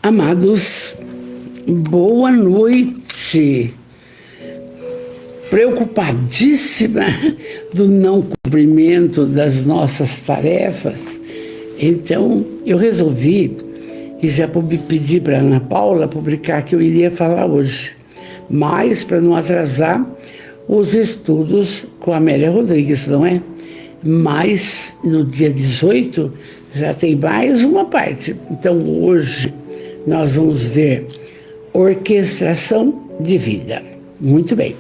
Amados, boa noite. Preocupadíssima do não cumprimento das nossas tarefas, então eu resolvi e já pedi para a Ana Paula publicar que eu iria falar hoje, mas para não atrasar os estudos com a Amélia Rodrigues, não é? Mas no dia 18 já tem mais uma parte. Então hoje nós vamos ver orquestração de vida. Muito bem.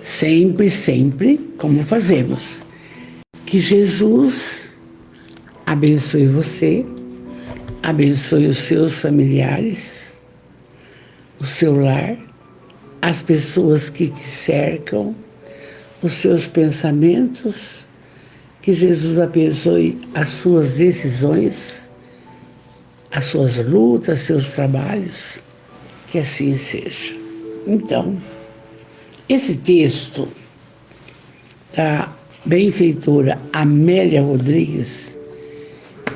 Sempre, sempre, como fazemos. Que Jesus abençoe você, abençoe os seus familiares, o seu lar, as pessoas que te cercam, os seus pensamentos, que Jesus abençoe as suas decisões, as suas lutas, seus trabalhos, que assim seja. Então, esse texto da benfeitora Amélia Rodrigues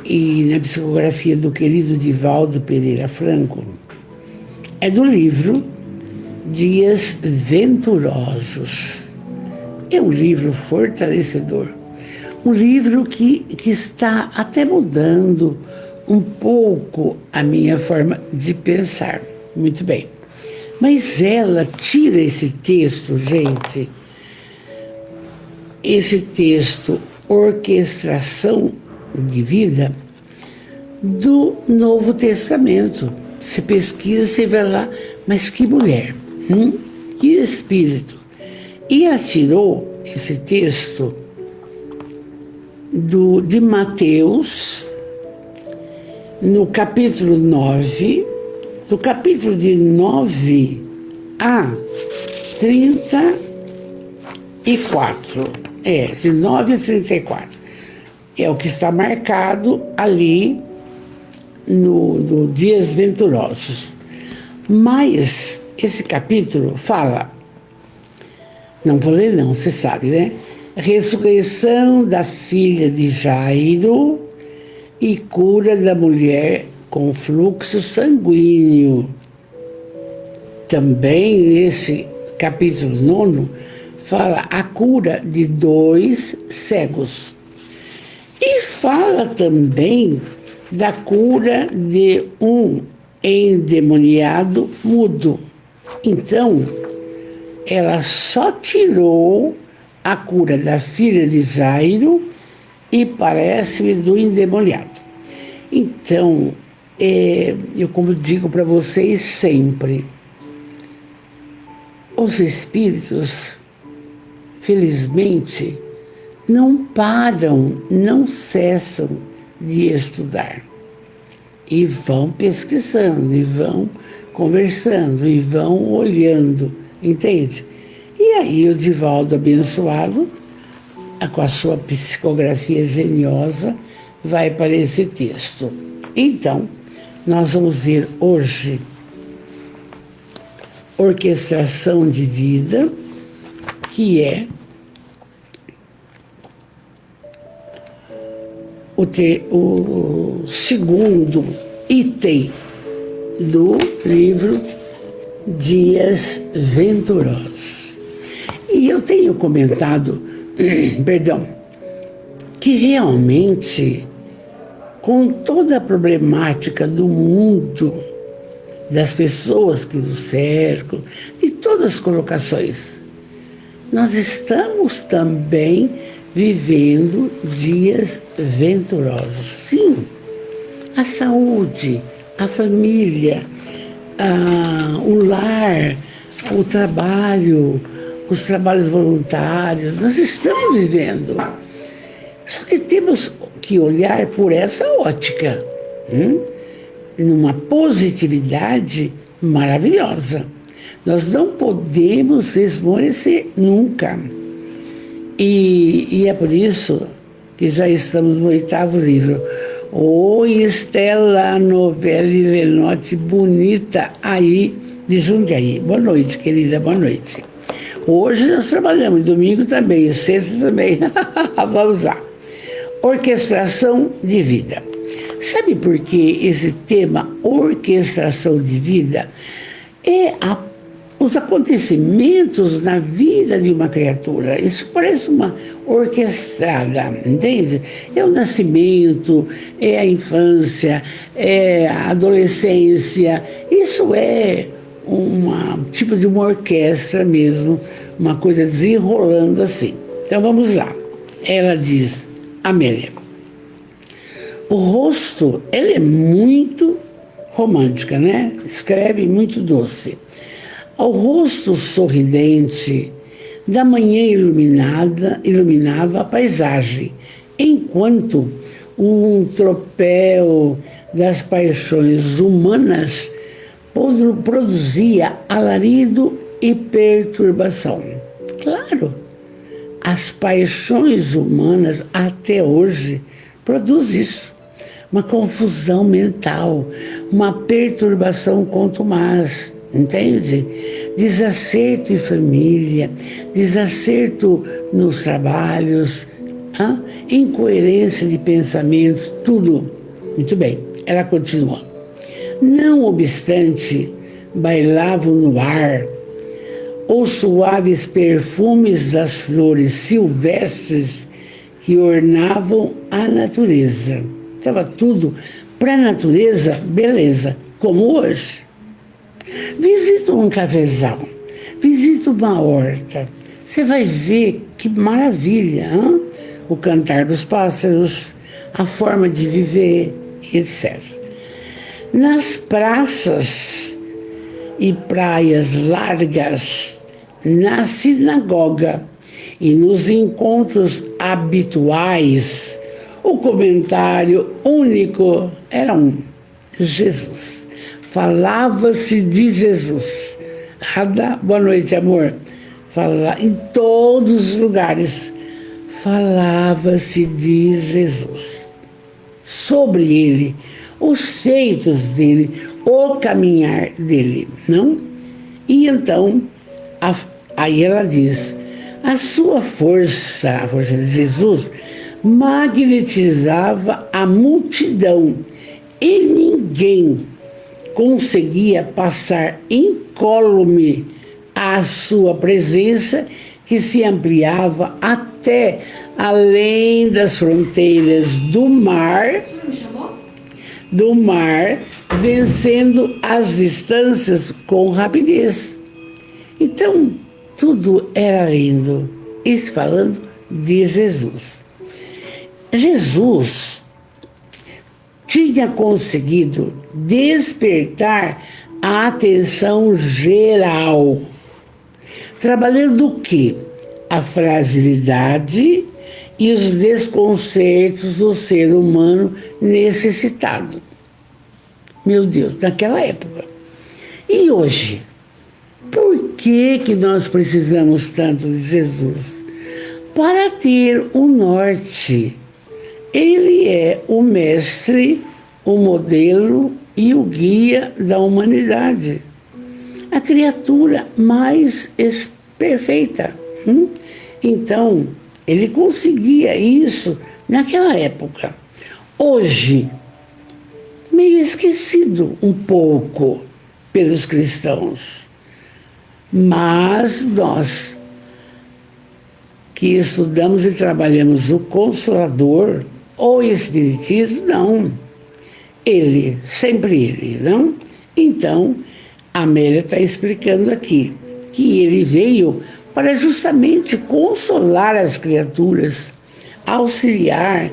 e na psicografia do querido Divaldo Pereira Franco é do livro Dias Venturosos. É um livro fortalecedor, um livro que está até mudando um pouco a minha forma de pensar. Muito bem. Mas ela tira esse texto, gente, esse texto, Orquestração de Vida, do Novo Testamento. Você pesquisa, você vê lá, mas que mulher, que espírito. E ela tirou esse texto de Mateus, no capítulo 9, do capítulo de 9 a 34. De 9 a 34. É o que está marcado ali no Dias Venturosos. Mas esse capítulo fala, não vou ler não, você sabe, né? Ressurreição da filha de Jairo e cura da mulher com fluxo sanguíneo. Também nesse capítulo 9 fala a cura de 2 cegos. E fala também da cura de um endemoniado mudo. Então, ela só tirou a cura da filha de Jairo e parece-me do endemoniado. Então, eu como digo para vocês sempre, os espíritos, felizmente, não param, não cessam de estudar. E vão pesquisando, e vão conversando, e vão olhando, entende? E aí o Divaldo abençoado, com a sua psicografia geniosa, vai para esse texto. Então, nós vamos ver hoje Orquestração de Vida, que é o segundo item do livro Dias Venturosos. E eu tenho comentado, que realmente, com toda a problemática do mundo, das pessoas que nos cercam, de todas as colocações, nós estamos também vivendo dias venturosos. Sim, a saúde, a família, o lar, o trabalho, os trabalhos voluntários, nós estamos vivendo. Só que temos que olhar por essa ótica, numa positividade maravilhosa. Nós não podemos esmorecer nunca. E é por isso que já estamos no 8º livro. Oi, Estela Novelli Lenotti, bonita aí de Jundiaí. Boa noite, querida, boa noite. Hoje nós trabalhamos, domingo também, sexta também. Vamos lá. Orquestração de vida. Sabe por que esse tema, orquestração de vida, é os acontecimentos na vida de uma criatura. Isso parece uma orquestrada, entende? É o nascimento, é a infância, é a adolescência. Isso é tipo de uma orquestra mesmo, uma coisa desenrolando assim. Então vamos lá. Ela diz, Amélia, o rosto, ela é muito romântica, né? Escreve muito doce. O rosto sorridente da manhã iluminava a paisagem, enquanto um tropel das paixões humanas produzia alarido e perturbação. Claro, as paixões humanas até hoje produzem isso. Uma confusão mental, uma perturbação contumaz, entende? Desacerto em família, desacerto nos trabalhos, incoerência de pensamentos, tudo. Muito bem, ela continua. Não obstante, bailavam no ar os suaves perfumes das flores silvestres que ornavam a natureza. Estava tudo para a natureza, beleza, como hoje. Visita um cafezal, visita uma horta, você vai ver que maravilha, hein? O cantar dos pássaros, a forma de viver, etc. Nas praças e praias largas, na sinagoga e nos encontros habituais, o comentário único era Jesus. Falava-se de Jesus. Ada, boa noite, amor. Em todos os lugares, falava-se de Jesus. Sobre ele, os feitos dele, o caminhar dele, não? E então, aí ela diz, a sua força, a força de Jesus, magnetizava a multidão e ninguém conseguia passar incólume a sua presença, que se ampliava até além das fronteiras do mar, vencendo as distâncias com rapidez. Então, tudo era lindo. Isso falando de Jesus. Jesus tinha conseguido despertar a atenção geral, trabalhando o quê? A fragilidade e os desconcertos do ser humano necessitado. Meu Deus, naquela época. E hoje? Por que nós precisamos tanto de Jesus? Para ter o norte. Ele é o mestre, o modelo e o guia da humanidade. A criatura mais perfeita. Então, ele conseguia isso naquela época. Hoje, meio esquecido um pouco pelos cristãos. Mas nós, que estudamos e trabalhamos o Consolador, ou Espiritismo, não. Ele, sempre ele, não? Então, a Amélia está explicando aqui que ele veio para justamente consolar as criaturas, auxiliar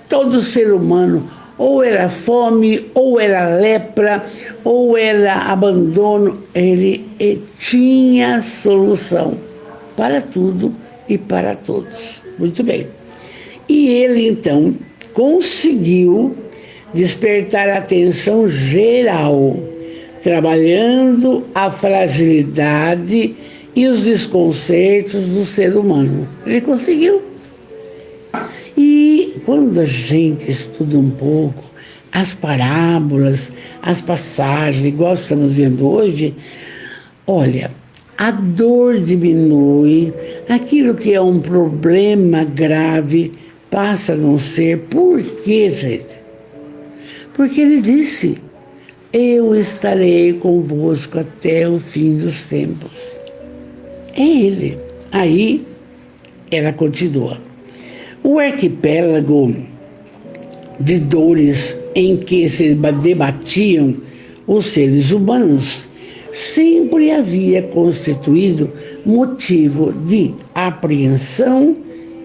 todo ser humano, ou era fome, ou era lepra, ou era abandono. Ele tinha solução para tudo e para todos. Muito bem. E ele, então, conseguiu despertar a atenção geral, trabalhando a fragilidade e os desconcertos do ser humano. Ele conseguiu. E quando a gente estuda um pouco as parábolas, as passagens, igual estamos vendo hoje, olha, a dor diminui, aquilo que é um problema grave passa a não ser. Por quê, gente? Porque ele disse: eu estarei convosco até o fim dos tempos. É ele. Aí ela continua. O arquipélago de dores em que se debatiam os seres humanos sempre havia constituído motivo de apreensão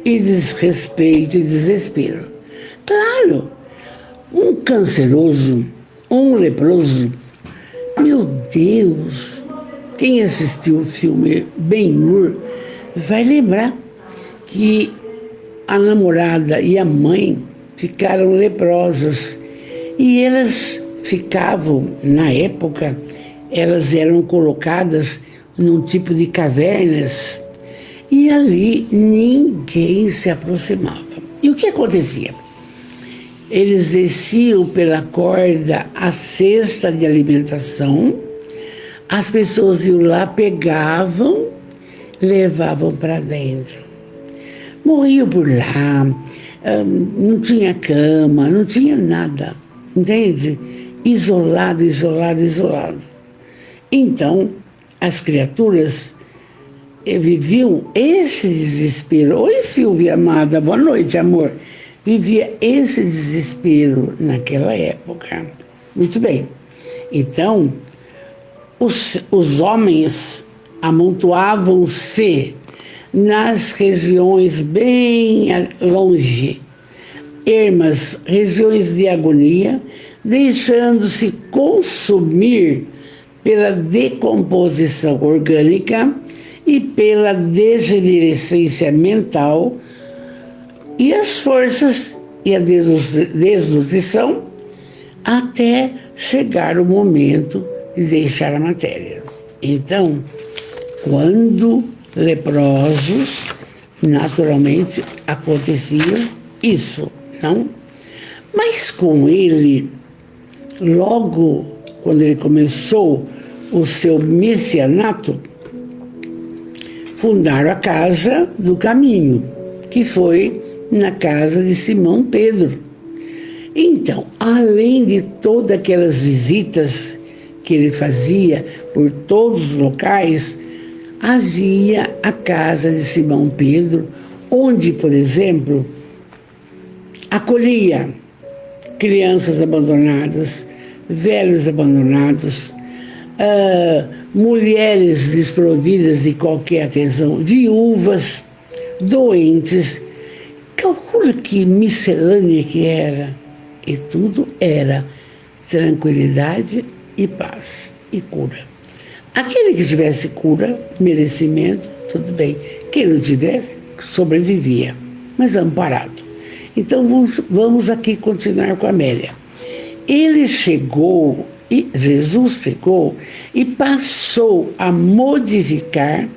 e desrespeito e desespero. Claro, um canceroso, um leproso, meu Deus, quem assistiu o filme Ben-Hur vai lembrar que a namorada e a mãe ficaram leprosas e elas ficavam, na época, elas eram colocadas num tipo de cavernas e ali ninguém se aproximava. E o que acontecia? Eles desciam pela corda a cesta de alimentação, as pessoas iam lá, pegavam, levavam para dentro. Morriam por lá, não tinha cama, não tinha nada, entende? Isolado, isolado, isolado. Então, as criaturas viviam esse desespero. Oi, Silvia amada, boa noite, amor. Vivia esse desespero naquela época. Muito bem. Então, os homens amontoavam-se nas regiões bem longe, ermas, regiões de agonia, deixando-se consumir pela decomposição orgânica e pela degenerescência mental e as forças e a desnutrição até chegar o momento de deixar a matéria. Então, quando leprosos, naturalmente acontecia isso, não? Mas com ele, logo quando ele começou o seu messianato, fundaram a Casa do Caminho, que foi na casa de Simão Pedro. Então, além de todas aquelas visitas que ele fazia por todos os locais, havia a casa de Simão Pedro, onde, por exemplo, acolhia crianças abandonadas, velhos abandonados, mulheres desprovidas de qualquer atenção, viúvas, doentes. Calcula que miscelânea que era. E tudo era tranquilidade e paz e cura. Aquele que tivesse cura, merecimento, tudo bem. Quem não tivesse, sobrevivia, mas amparado. Então vamos aqui continuar com a Amélia. Jesus chegou e passou a modificar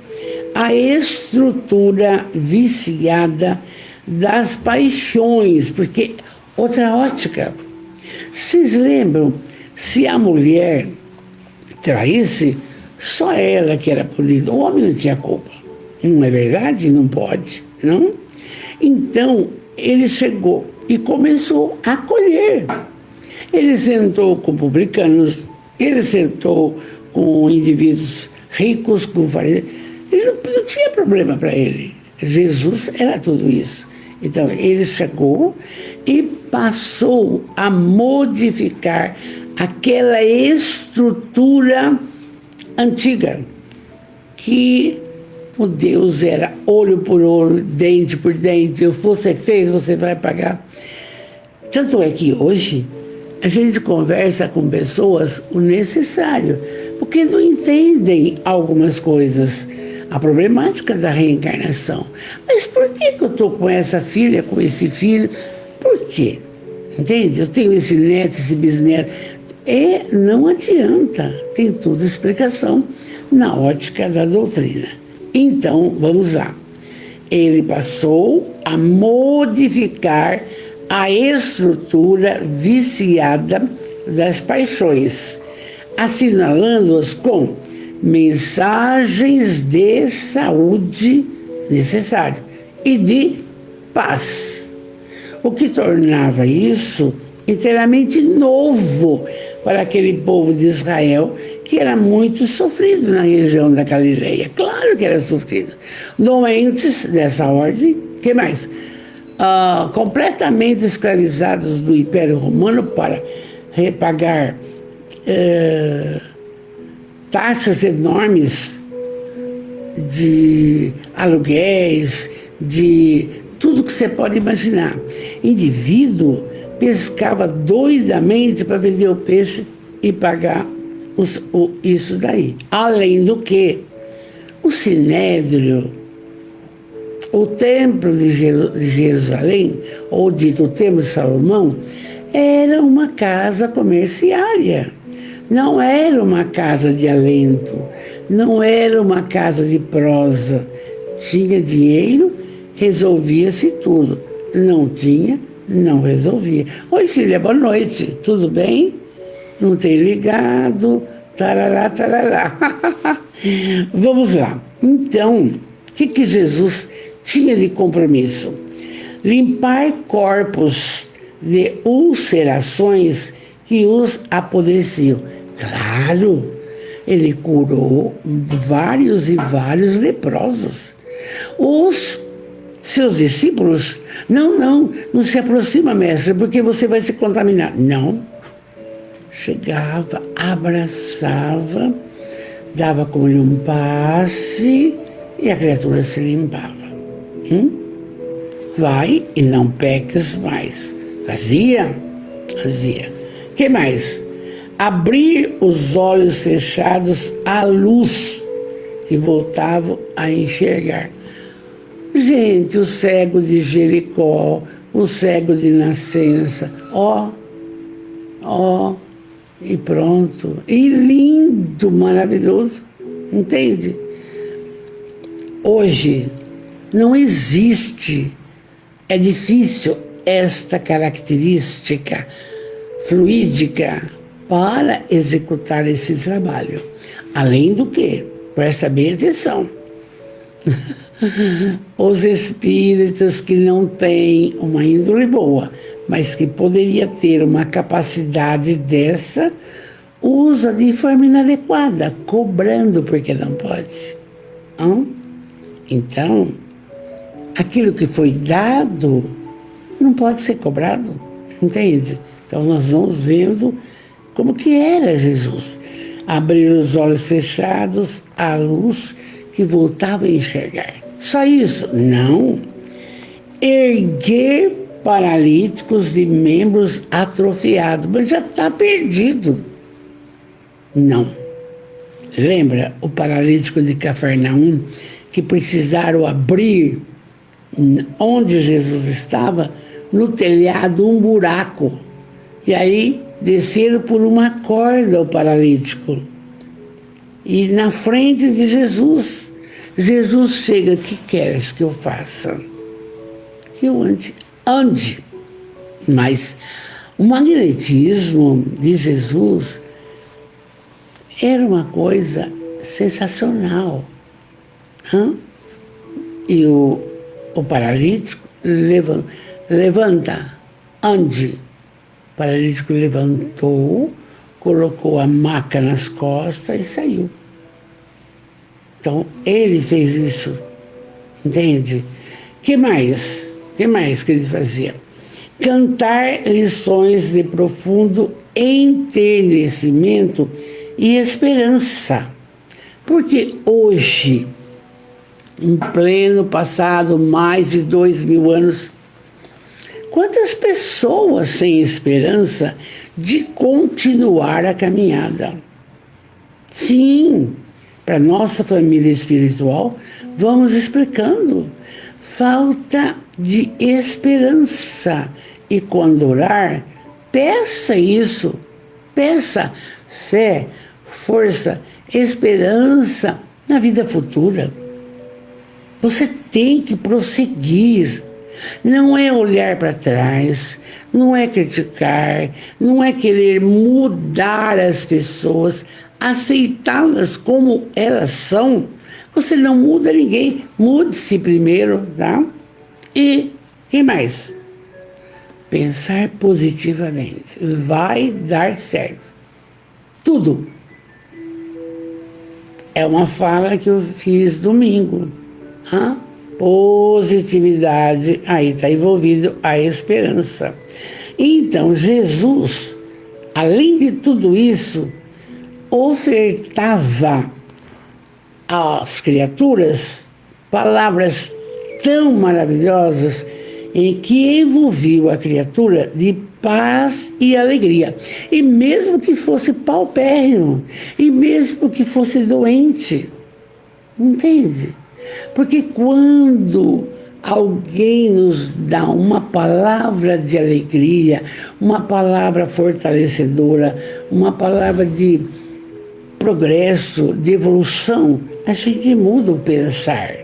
a estrutura viciada das paixões, porque outra ótica. Vocês lembram, se a mulher traísse, só ela que era punida, o homem não tinha culpa. Não é verdade? Não pode, não? Então, ele chegou e começou a acolher. Ele sentou com publicanos, ele sentou com indivíduos ricos, com fariseus. Ele não tinha problema para ele. Jesus era tudo isso. Então, ele chegou e passou a modificar aquela estrutura antiga, que o Deus era olho por olho, dente por dente. Você fez, você vai pagar. Tanto é que hoje a gente conversa com pessoas o necessário, porque não entendem algumas coisas. A problemática da reencarnação. Mas por que eu estou com essa filha, com esse filho? Por quê? Entende? Eu tenho esse neto, esse bisneto. Não adianta. Tem toda explicação na ótica da doutrina. Então, vamos lá. Ele passou a modificar a estrutura viciada das paixões, assinalando-as com mensagens de saúde necessárias e de paz, o que tornava isso inteiramente novo para aquele povo de Israel, que era muito sofrido na região da Galileia. Claro que era sofrido. Doentes dessa ordem, que mais? Completamente escravizados do Império Romano para repagar taxas enormes de aluguéis, de tudo que você pode imaginar. Indivíduo pescava doidamente para vender o peixe e pagar isso daí. Além do que, o Sinédrio, o Templo de Jerusalém, ou dito o Templo de Salomão, era uma casa comerciária. Não era uma casa de alento, não era uma casa de prosa. Tinha dinheiro, resolvia-se tudo. Não tinha, não resolvia. Oi, filha, boa noite, tudo bem? Não tem ligado, tarará, tarará. Vamos lá. Então, o que Jesus tinha de compromisso? Limpar corpos de ulcerações que os apodreciam. Claro, ele curou vários e vários leprosos. Os seus discípulos, não se aproxima, mestre, porque você vai se contaminar. Não. Chegava, abraçava, dava como lhe um passe e a criatura se limpava. Vai e não peques mais. Fazia. Que mais? Abrir os olhos fechados à luz, que voltavam a enxergar. Gente, o cego de Jericó, o cego de nascença, e pronto. E lindo, maravilhoso, entende? Hoje não existe, é difícil esta característica fluídica para executar esse trabalho. Além do que, presta bem atenção, os espíritas que não têm uma índole boa, mas que poderia ter uma capacidade dessa, usa de forma inadequada, cobrando porque não pode. Então, aquilo que foi dado não pode ser cobrado, entende? Então nós vamos vendo como que era Jesus. Abrir os olhos fechados à luz que voltava a enxergar. Só isso? Não. Erguer paralíticos de membros atrofiados, mas já está perdido. Não. Lembra o paralítico de Cafarnaum que precisaram abrir onde Jesus estava, no telhado, um buraco. E aí desceram por uma corda o paralítico. E na frente de Jesus, Jesus chega: o que queres que eu faça? Que eu ande. Mas o magnetismo de Jesus era uma coisa sensacional. E o paralítico levanta, ande. O paralítico levantou, colocou a maca nas costas e saiu. Então, ele fez isso, entende? Que mais que ele fazia? Cantar lições de profundo enternecimento e esperança. Porque hoje, em pleno passado, mais de 2000 anos, quantas pessoas sem esperança de continuar a caminhada? Sim, para nossa família espiritual, vamos explicando. Falta de esperança. E quando orar, peça isso. Peça fé, força, esperança na vida futura. Você tem que prosseguir. Não é olhar para trás, não é criticar, não é querer mudar as pessoas, aceitá-las como elas são. Você não muda ninguém, mude-se primeiro, tá? E quem mais? Pensar positivamente. Vai dar certo. Tudo. É uma fala que eu fiz domingo. Positividade, aí está envolvido a esperança. Então, Jesus, além de tudo isso, ofertava às criaturas palavras tão maravilhosas em que envolviam a criatura de paz e alegria. E mesmo que fosse paupérrimo, e mesmo que fosse doente, entende? Porque quando alguém nos dá uma palavra de alegria, uma palavra fortalecedora, uma palavra de progresso, de evolução, a gente muda o pensar.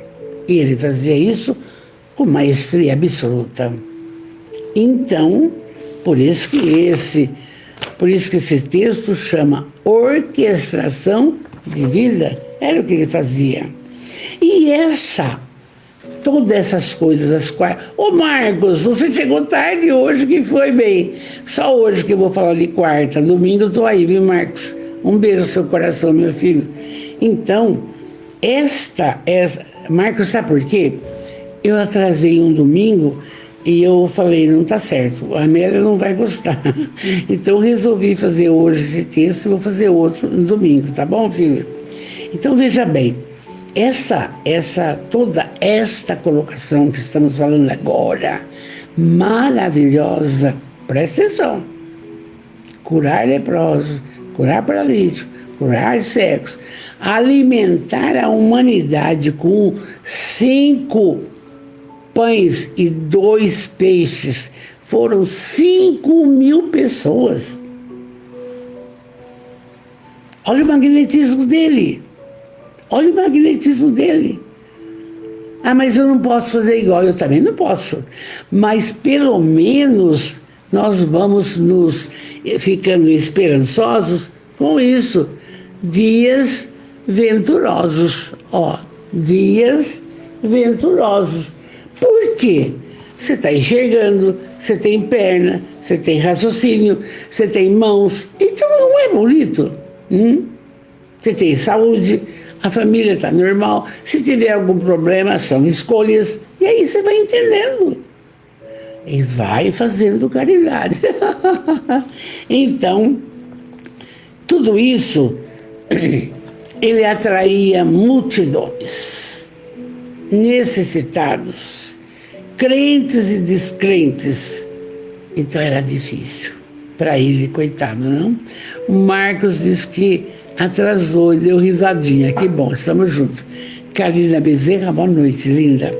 E ele fazia isso com maestria absoluta. Então, por isso que esse texto chama orquestração de vida. Era o que ele fazia. E todas essas coisas, as quais... Ô Marcos, você chegou tarde hoje, que foi bem. Só hoje que eu vou falar de quarta. Domingo eu tô aí, viu, Marcos? Um beijo no seu coração, meu filho. Então, Marcos, sabe por quê? Eu atrasei um domingo e eu falei, não tá certo, a Amélia não vai gostar. Então eu resolvi fazer hoje esse texto e vou fazer outro no domingo, tá bom, filho? Então veja bem, toda esta colocação que estamos falando agora, maravilhosa, presta atenção. Curar leprosos, curar paralíticos, curar cegos, alimentar a humanidade com 5 pães e 2 peixes. Foram 5.000 pessoas. Olha o magnetismo dele. Olha o magnetismo dele. Mas eu não posso fazer igual. Eu também não posso. Mas pelo menos nós vamos nos ficando esperançosos com isso. Dias venturosos. Dias venturosos. Por quê? Você está enxergando, você tem perna, você tem raciocínio, você tem mãos. Então não é bonito? Você tem saúde, a família está normal. Se tiver algum problema, são escolhas. E aí você vai entendendo. E vai fazendo caridade. Então, tudo isso, ele atraía multidões, necessitados, crentes e descrentes. Então era difícil para ele, coitado, não? O Marcos diz que atrasou e deu risadinha. Que bom, estamos juntos. Carina Bezerra, boa noite, linda.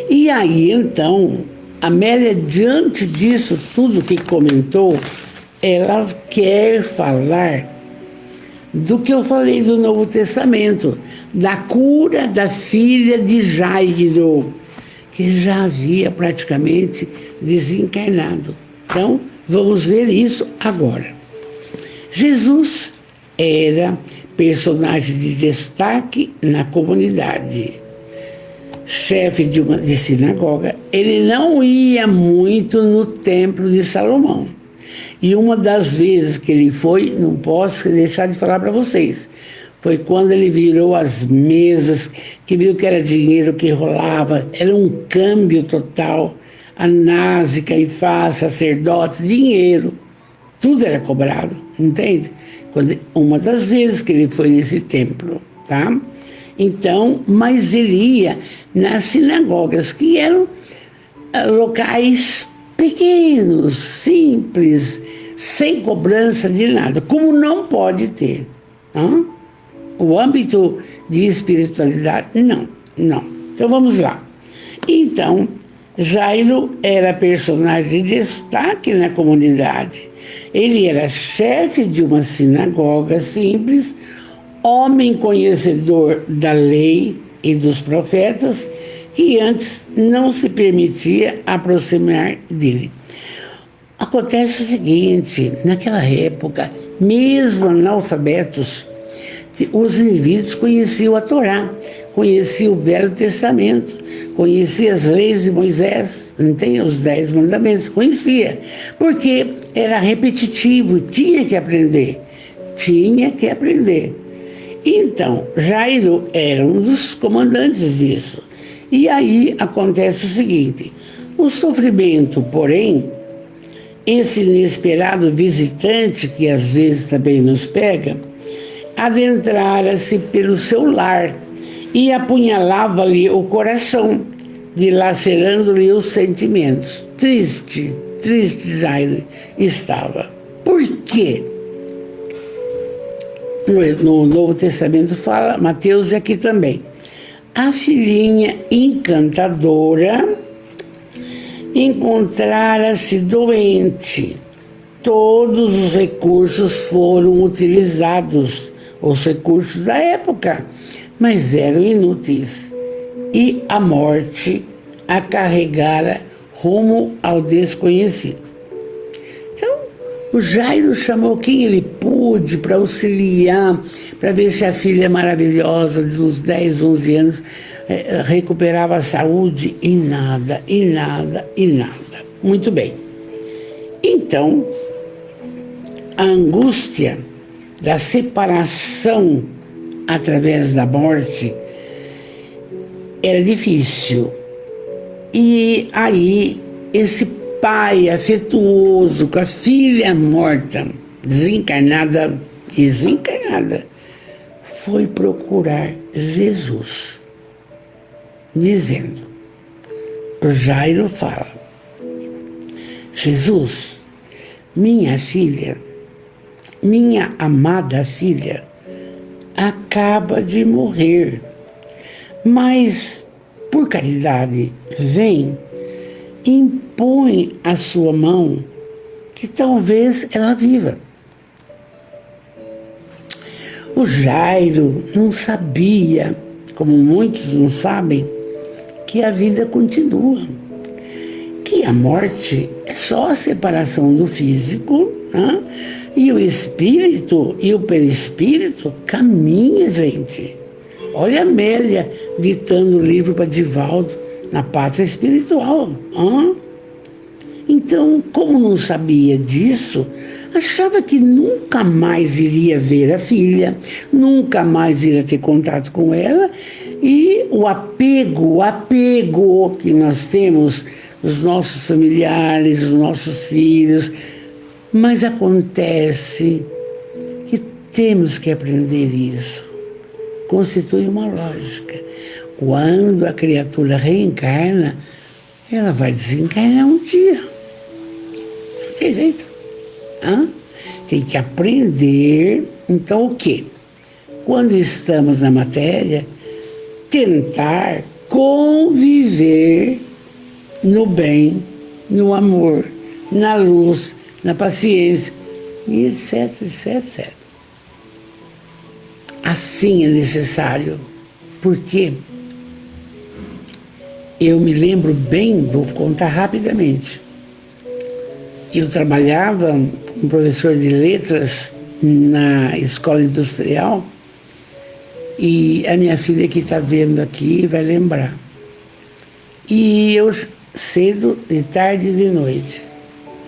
E aí, então, Amélia, diante disso tudo que comentou, ela quer falar do que eu falei do Novo Testamento, da cura da filha de Jairo, que já havia praticamente desencarnado. Então, vamos ver isso agora. Jesus era personagem de destaque na comunidade. Chefe de sinagoga, ele não ia muito no templo de Salomão. E uma das vezes que ele foi, não posso deixar de falar para vocês, foi quando ele virou as mesas, que viu que era dinheiro que rolava, era um câmbio total, Anás, Caifás, sacerdotes, dinheiro, tudo era cobrado, entende? Uma das vezes que ele foi nesse templo, tá? Então, mas ele ia nas sinagogas, que eram locais pequenos, simples, sem cobrança de nada, como não pode ter. O âmbito de espiritualidade, não. Então vamos lá. Então, Jairo era personagem de destaque na comunidade. Ele era chefe de uma sinagoga simples, homem conhecedor da lei e dos profetas, que antes não se permitia aproximar dele. Acontece o seguinte, naquela época, mesmo analfabetos, os indivíduos conheciam a Torá, conhecia o Velho Testamento, conhecia as leis de Moisés, não tem os 10 mandamentos, conhecia, porque era repetitivo, tinha que aprender. Então, Jairo era um dos comandantes disso. E aí acontece o seguinte: o sofrimento, porém, esse inesperado visitante, que às vezes também nos pega, adentrara-se pelo seu lar e apunhalava-lhe o coração, dilacerando-lhe os sentimentos. Triste Jairo estava. Por quê? No Novo Testamento fala, Mateus e aqui também. A filhinha encantadora encontrara-se doente. Todos os recursos foram utilizados, os recursos da época, mas eram inúteis. E a morte a carregara rumo ao desconhecido. Então, o Jairo chamou quem ele pôde para auxiliar, para ver se a filha maravilhosa de uns 10, 11 anos recuperava a saúde, e nada. Muito bem. Então, a angústia da separação através da morte era difícil. E aí, esse pai afetuoso com a filha morta, desencarnada, foi procurar Jesus, dizendo, o Jairo fala, Jesus, minha filha, minha amada filha, acaba de morrer, mas, por caridade, vem, impõe a sua mão, que talvez ela viva. O Jairo não sabia, como muitos não sabem, que a vida continua, que a morte é só a separação do físico, né? E o espírito e o perispírito caminha, gente. Olha a Amélia ditando o livro para Divaldo na Pátria Espiritual. Então, como não sabia disso, achava que nunca mais iria ver a filha, nunca mais iria ter contato com ela, e o apego que nós temos, os nossos familiares, os nossos filhos. Mas acontece que temos que aprender isso. Constitui uma lógica. Quando a criatura reencarna, ela vai desencarnar um dia. Não tem jeito. Tem que aprender. Então, o quê? Quando estamos na matéria, tentar conviver no bem, no amor, na luz, na paciência, e etc. Assim é necessário, porque eu me lembro bem, vou contar rapidamente. Eu trabalhava como professor de letras na escola industrial, e a minha filha que está vendo aqui vai lembrar. E eu, cedo, de tarde e de noite,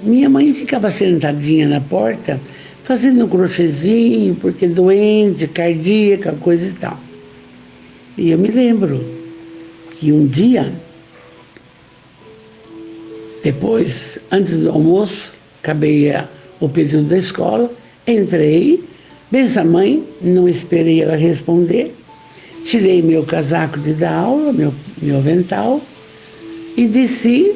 minha mãe ficava sentadinha na porta, fazendo um crochêzinho, porque doente, cardíaca, coisa e tal. E eu me lembro que um dia, depois, antes do almoço, acabei o período da escola, entrei, bença mãe, não esperei ela responder, tirei meu casaco de dar aula, meu avental, e desci.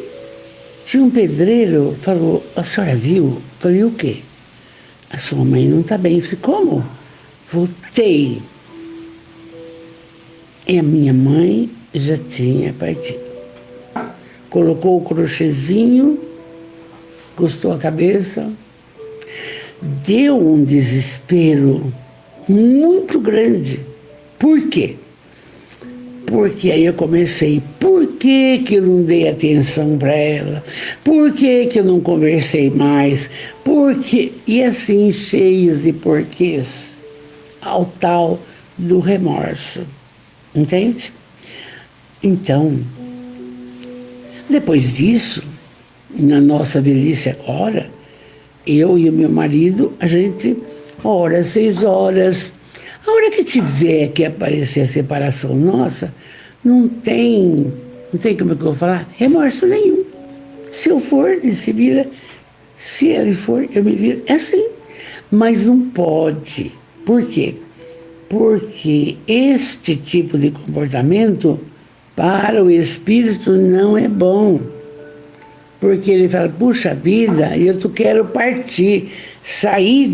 Tinha um pedreiro, falou, a senhora viu? Falei, o quê? A sua mãe não está bem. Eu falei, como? Voltei. E a minha mãe já tinha partido. Colocou o crochêzinho, encostou a cabeça, deu um desespero muito grande. Por quê? Porque aí eu comecei, por que eu não dei atenção para ela? Por que eu não conversei mais? E assim, cheios de porquês, ao tal do remorso. Entende? Então, depois disso, na nossa velhice agora, eu e o meu marido, a gente ora 6 horas. A hora que tiver que aparecer a separação nossa, não tem como é que eu vou falar, remorso nenhum. Se eu for, ele se vira. Se ele for, eu me viro. É assim. Mas não pode. Por quê? Porque este tipo de comportamento para o espírito não é bom. Porque ele fala, puxa vida, eu quero partir, sair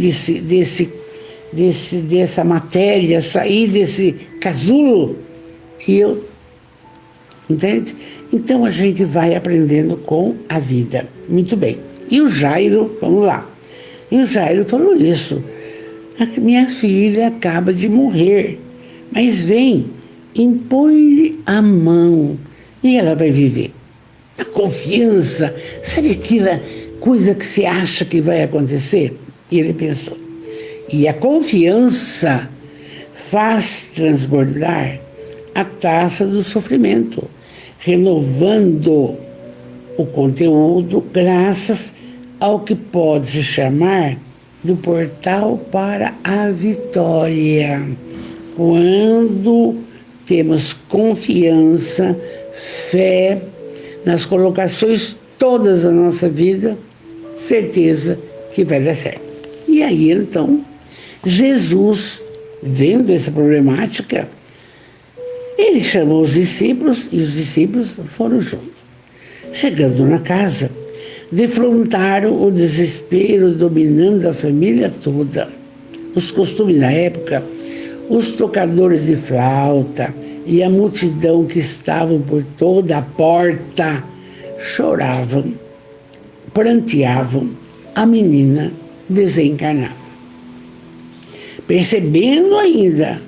dessa matéria, sair desse casulo. E eu, entende? Então a gente vai aprendendo com a vida. Muito bem. E o Jairo, vamos lá. E o Jairo falou isso. Minha filha acaba de morrer, mas vem, impõe-lhe a mão e ela vai viver. A confiança, sabe aquela coisa que você acha que vai acontecer? E ele pensou. E a confiança faz transbordar a taça do sofrimento, renovando o conteúdo graças ao que pode se chamar do portal para a vitória. Quando temos confiança, fé nas colocações todas da nossa vida, certeza que vai dar certo. E aí então, Jesus, vendo essa problemática, ele chamou os discípulos e os discípulos foram juntos. Chegando na casa, defrontaram o desespero dominando a família toda. Os costumes da época, os tocadores de flauta e a multidão que estavam por toda a porta choravam, pranteavam a menina desencarnada. Percebendo ainda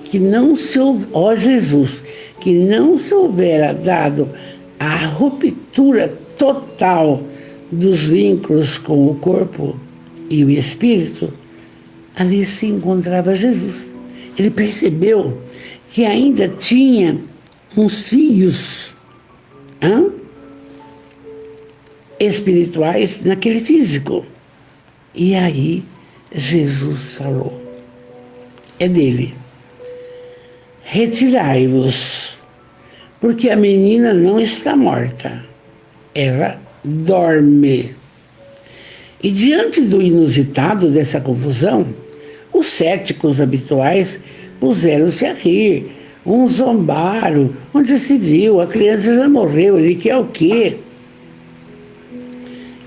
que não se Jesus, que não se houvera dado a ruptura total dos vínculos com o corpo e o espírito, ali se encontrava Jesus. Ele percebeu que ainda tinha uns fios espirituais naquele físico. E aí Jesus falou, é dele, retirai-vos, porque a menina não está morta, ela dorme. E diante do inusitado dessa confusão, os céticos habituais puseram-se a rir, uns zombaram, onde se viu, a criança já morreu, ele quer o quê?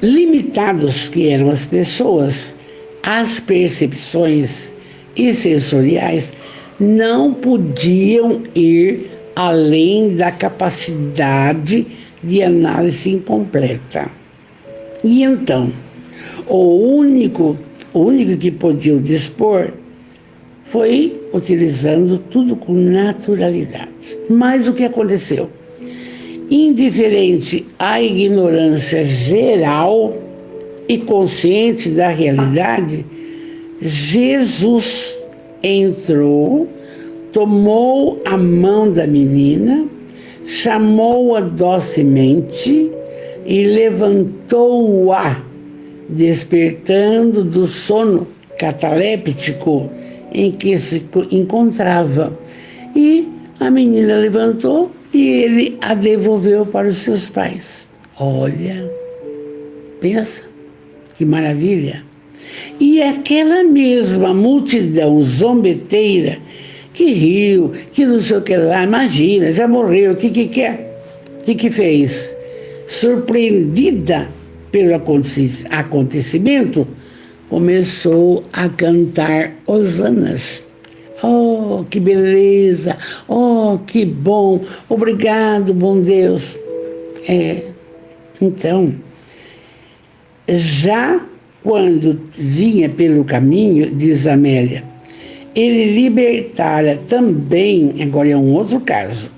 Limitados que eram as pessoas, as percepções e sensoriais não podiam ir além da capacidade de análise incompleta. E então, o único que podiam dispor foi utilizando tudo com naturalidade. Mas o que aconteceu? Indiferente à ignorância geral e consciente da realidade, Jesus entrou, tomou a mão da menina, chamou-a docemente e levantou-a, despertando do sono cataléptico em que se encontrava. E a menina levantou e ele a devolveu para os seus pais. Olha, pensa, que maravilha! E aquela mesma multidão zombeteira que riu, que não sei o que lá, imagina, já morreu, o que quer? O que fez? Surpreendida pelo acontecimento, começou a cantar hosanas. Oh, que beleza! Oh, que bom! Obrigado, bom Deus! Então, já quando vinha pelo caminho, diz Amélia, ele libertara também, agora é um outro caso,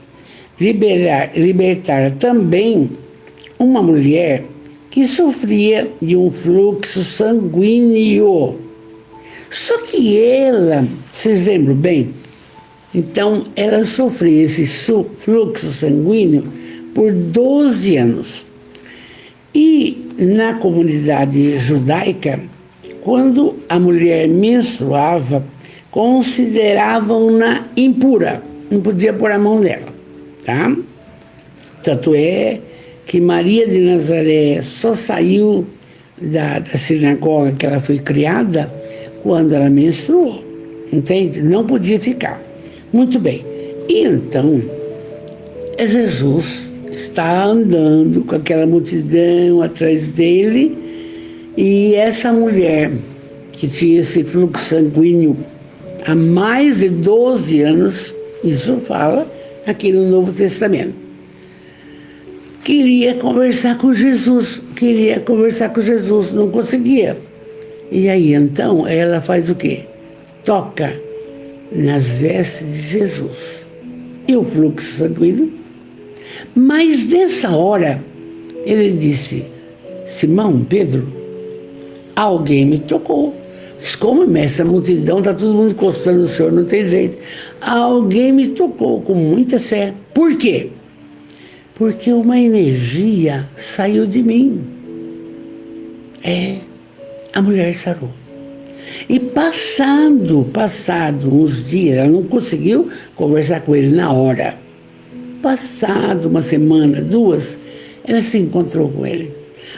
libertara também uma mulher que sofria de um fluxo sanguíneo. Só que ela, vocês lembram bem, Então, ela sofreu esse fluxo sanguíneo por 12 anos. E na comunidade judaica, quando a mulher menstruava, consideravam-na impura, não podia pôr a mão nela, tá? Tanto é que Maria de Nazaré só saiu da sinagoga que ela foi criada quando ela menstruou, entende? Não podia ficar. Muito bem. E então, Jesus está andando com aquela multidão atrás dele, e essa mulher que tinha esse fluxo sanguíneo há mais de 12 anos, isso fala aqui no Novo Testamento, queria conversar com Jesus, não conseguia. E aí então ela faz o quê? Toca nas vestes de Jesus. E o fluxo sanguíneo. Mas nessa hora ele disse: Simão, Pedro, alguém me tocou. Mas como, mestre, a multidão, está todo mundo encostando no Senhor, não tem jeito. Alguém me tocou com muita fé. Por quê? Porque uma energia saiu de mim. A mulher sarou. E passado uns dias, ela não conseguiu conversar com ele na hora. Passado uma semana, 2, ela se encontrou com ele.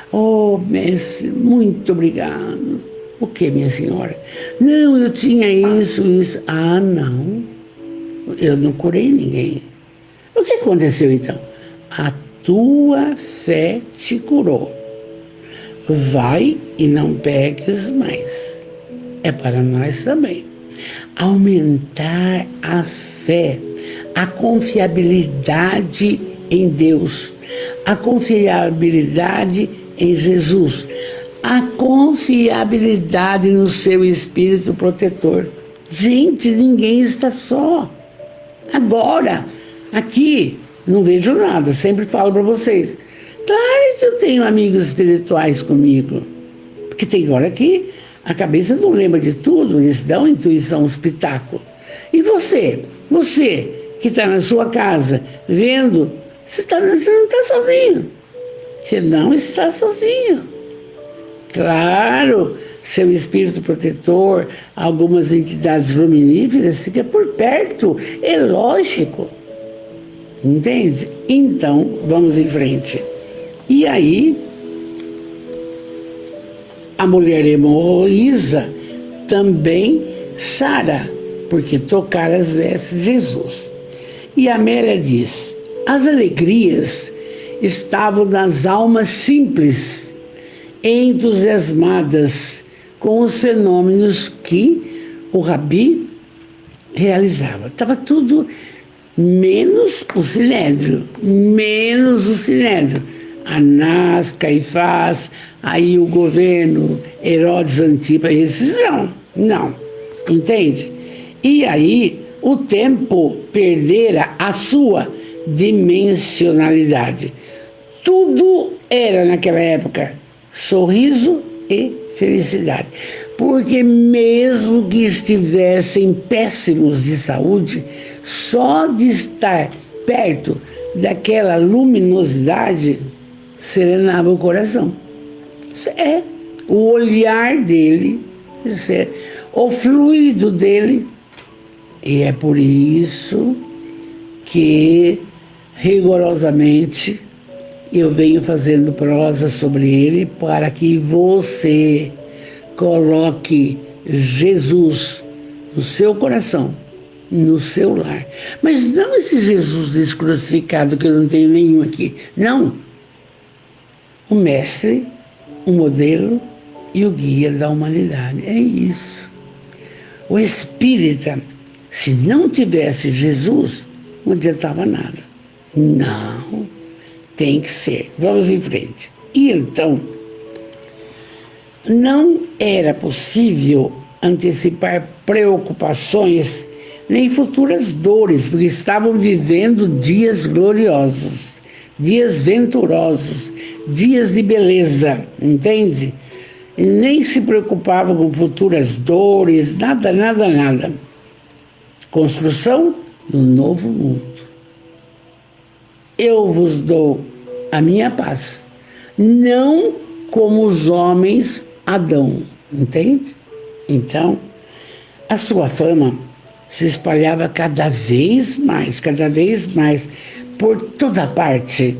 Oh, mestre, muito obrigado. O que, minha senhora? Não, eu tinha isso. Ah, não. Eu não curei ninguém. O que aconteceu então? A tua fé te curou. Vai e não peques mais. É para nós também. Aumentar a fé, a confiabilidade em Deus, a confiabilidade em Jesus, a confiabilidade no seu Espírito protetor. Gente, ninguém está só. Agora, aqui, não vejo nada, sempre falo para vocês. Claro que eu tenho amigos espirituais comigo, porque tem hora que a cabeça não lembra de tudo, eles dão intuição, um espetáculo. E você que está na sua casa, vendo, você não está sozinho. Você não está sozinho. Claro, seu espírito protetor, algumas entidades luminíferas ficam por perto, é lógico. Entende? Então, vamos em frente. E aí, a mulher hemorroísa também sara, porque tocar as vestes de Jesus. E Amélia diz: as alegrias estavam nas almas simples, entusiasmadas com os fenômenos que o Rabi realizava. Estava tudo menos o Sinédrio. Anás, Caifás, aí o governo, Herodes Antipas, esses não, entende? E aí o tempo perdera a sua dimensionalidade. Tudo era naquela época sorriso e felicidade. Porque mesmo que estivessem péssimos de saúde, só de estar perto daquela luminosidade serenava o coração. Isso é o olhar dele, isso é o fluido dele. E é por isso que rigorosamente eu venho fazendo prosa sobre ele, para que você coloque Jesus no seu coração, no seu lar. Mas não esse Jesus descrucificado, que eu não tenho nenhum aqui. Não. O mestre, o modelo e o guia da humanidade. É isso. O espírita, se não tivesse Jesus, não adiantava nada. Não. Tem que ser. Vamos em frente. E então, não era possível antecipar preocupações nem futuras dores, porque estavam vivendo dias gloriosos, dias venturosos, dias de beleza, entende? E nem se preocupavam com futuras dores, nada. construção do novo mundo. Eu vos dou a minha paz, não como os homens Adão, entende? Então, a sua fama se espalhava cada vez mais, por toda parte,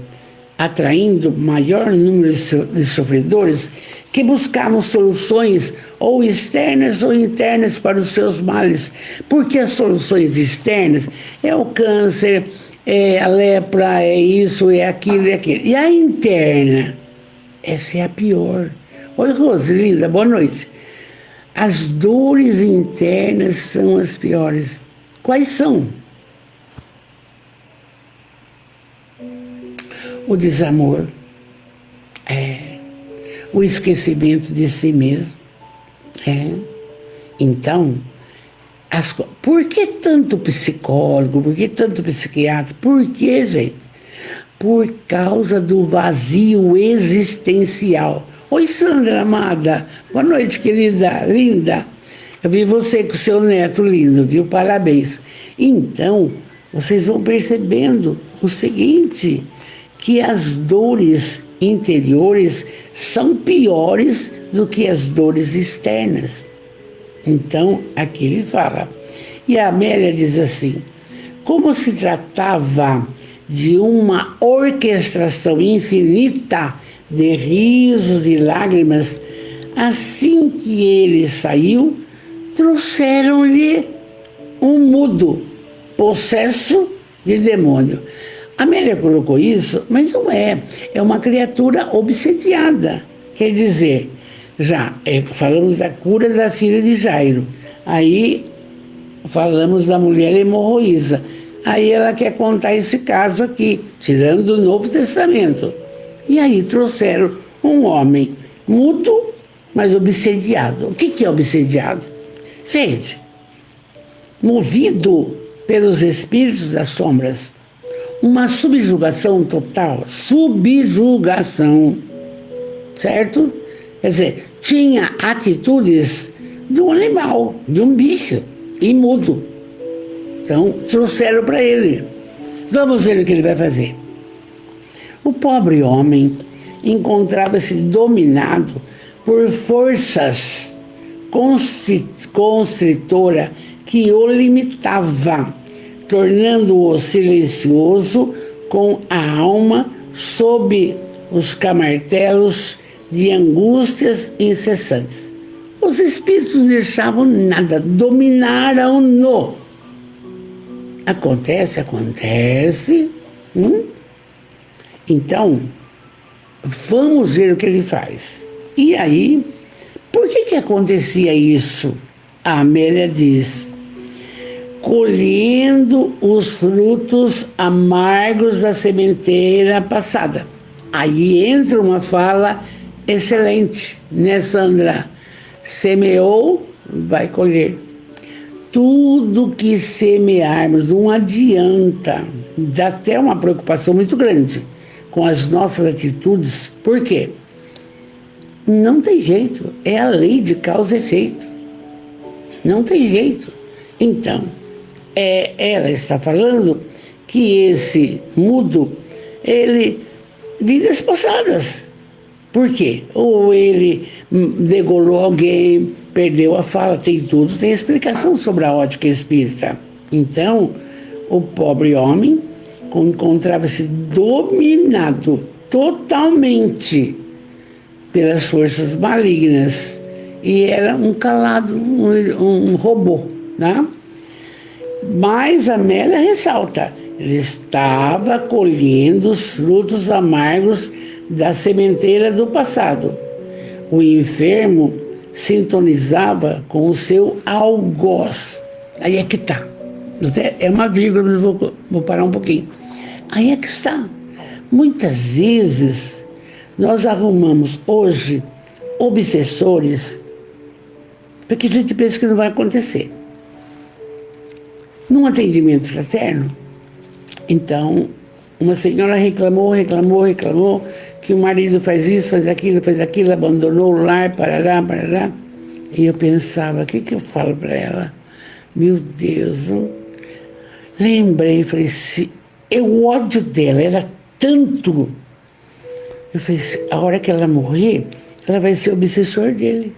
atraindo maior número de sofredores que buscavam soluções ou externas ou internas para os seus males. Porque as soluções externas é o câncer, é a lepra, é isso, é aquilo, é aquilo. E a interna, essa é a pior. Oi, Roselinda, boa noite. As dores internas são as piores. Quais são? O desamor, o esquecimento de si mesmo. Então, por que tanto psicólogo? Por que tanto psiquiatra? Por que, gente? Por causa do vazio existencial. Oi, Sandra amada. Boa noite, querida, linda. Eu vi você com o seu neto lindo, viu? Parabéns. Então, vocês vão percebendo o seguinte, que as dores interiores são piores do que as dores externas. Então, aqui ele fala. E a Amélia diz assim, como se tratava de uma orquestração infinita de risos e lágrimas, assim que ele saiu, trouxeram-lhe um mudo, possesso de demônio. A Amélia colocou isso, mas não é. É uma criatura obsediada. Quer dizer, falamos da cura da filha de Jairo. Aí falamos da mulher hemorroísa. Aí ela quer contar esse caso aqui, tirando do Novo Testamento. E aí trouxeram um homem mudo, mas obsediado. O que é obsediado? Gente, movido pelos espíritos das sombras, uma subjugação total, subjugação, certo? Quer dizer, tinha atitudes de um animal, de um bicho, e mudo. Então, trouxeram para ele. Vamos ver o que ele vai fazer. O pobre homem encontrava-se dominado por forças constritora que o limitava, tornando-o silencioso com a alma sob os camartelos de angústias incessantes. Os espíritos não deixavam nada, dominaram-no. Acontece. Então, vamos ver o que ele faz. E aí, por que acontecia isso? A Amélia diz, colhendo os frutos amargos da sementeira passada. Aí entra uma fala excelente, né, Sandra? Semeou, vai colher. Tudo que semearmos não adianta, dá até uma preocupação muito grande com as nossas atitudes. Por quê? Não tem jeito, é a lei de causa e efeito. Não tem jeito. Então, ela está falando que esse mudo, ele, vidas passadas. Por quê? Ou ele degolou alguém, perdeu a fala, tem tudo, tem explicação sobre a ótica espírita. Então, o pobre homem encontrava-se dominado totalmente pelas forças malignas e era um calado, um robô, né? Mas a Amélia ressalta, ele estava colhendo os frutos amargos da sementeira do passado. O enfermo sintonizava com o seu algoz. Aí é que está. É uma vírgula, mas vou parar um pouquinho. Aí é que está. Muitas vezes nós arrumamos hoje obsessores porque a gente pensa que não vai acontecer. Num atendimento fraterno, então, uma senhora reclamou que o marido faz isso, faz aquilo, abandonou o lar, parará. E eu pensava, o que eu falo para ela? Meu Deus, lembrei, falei assim, o ódio dela era tanto. Eu falei assim, a hora que ela morrer, ela vai ser o obsessor dele.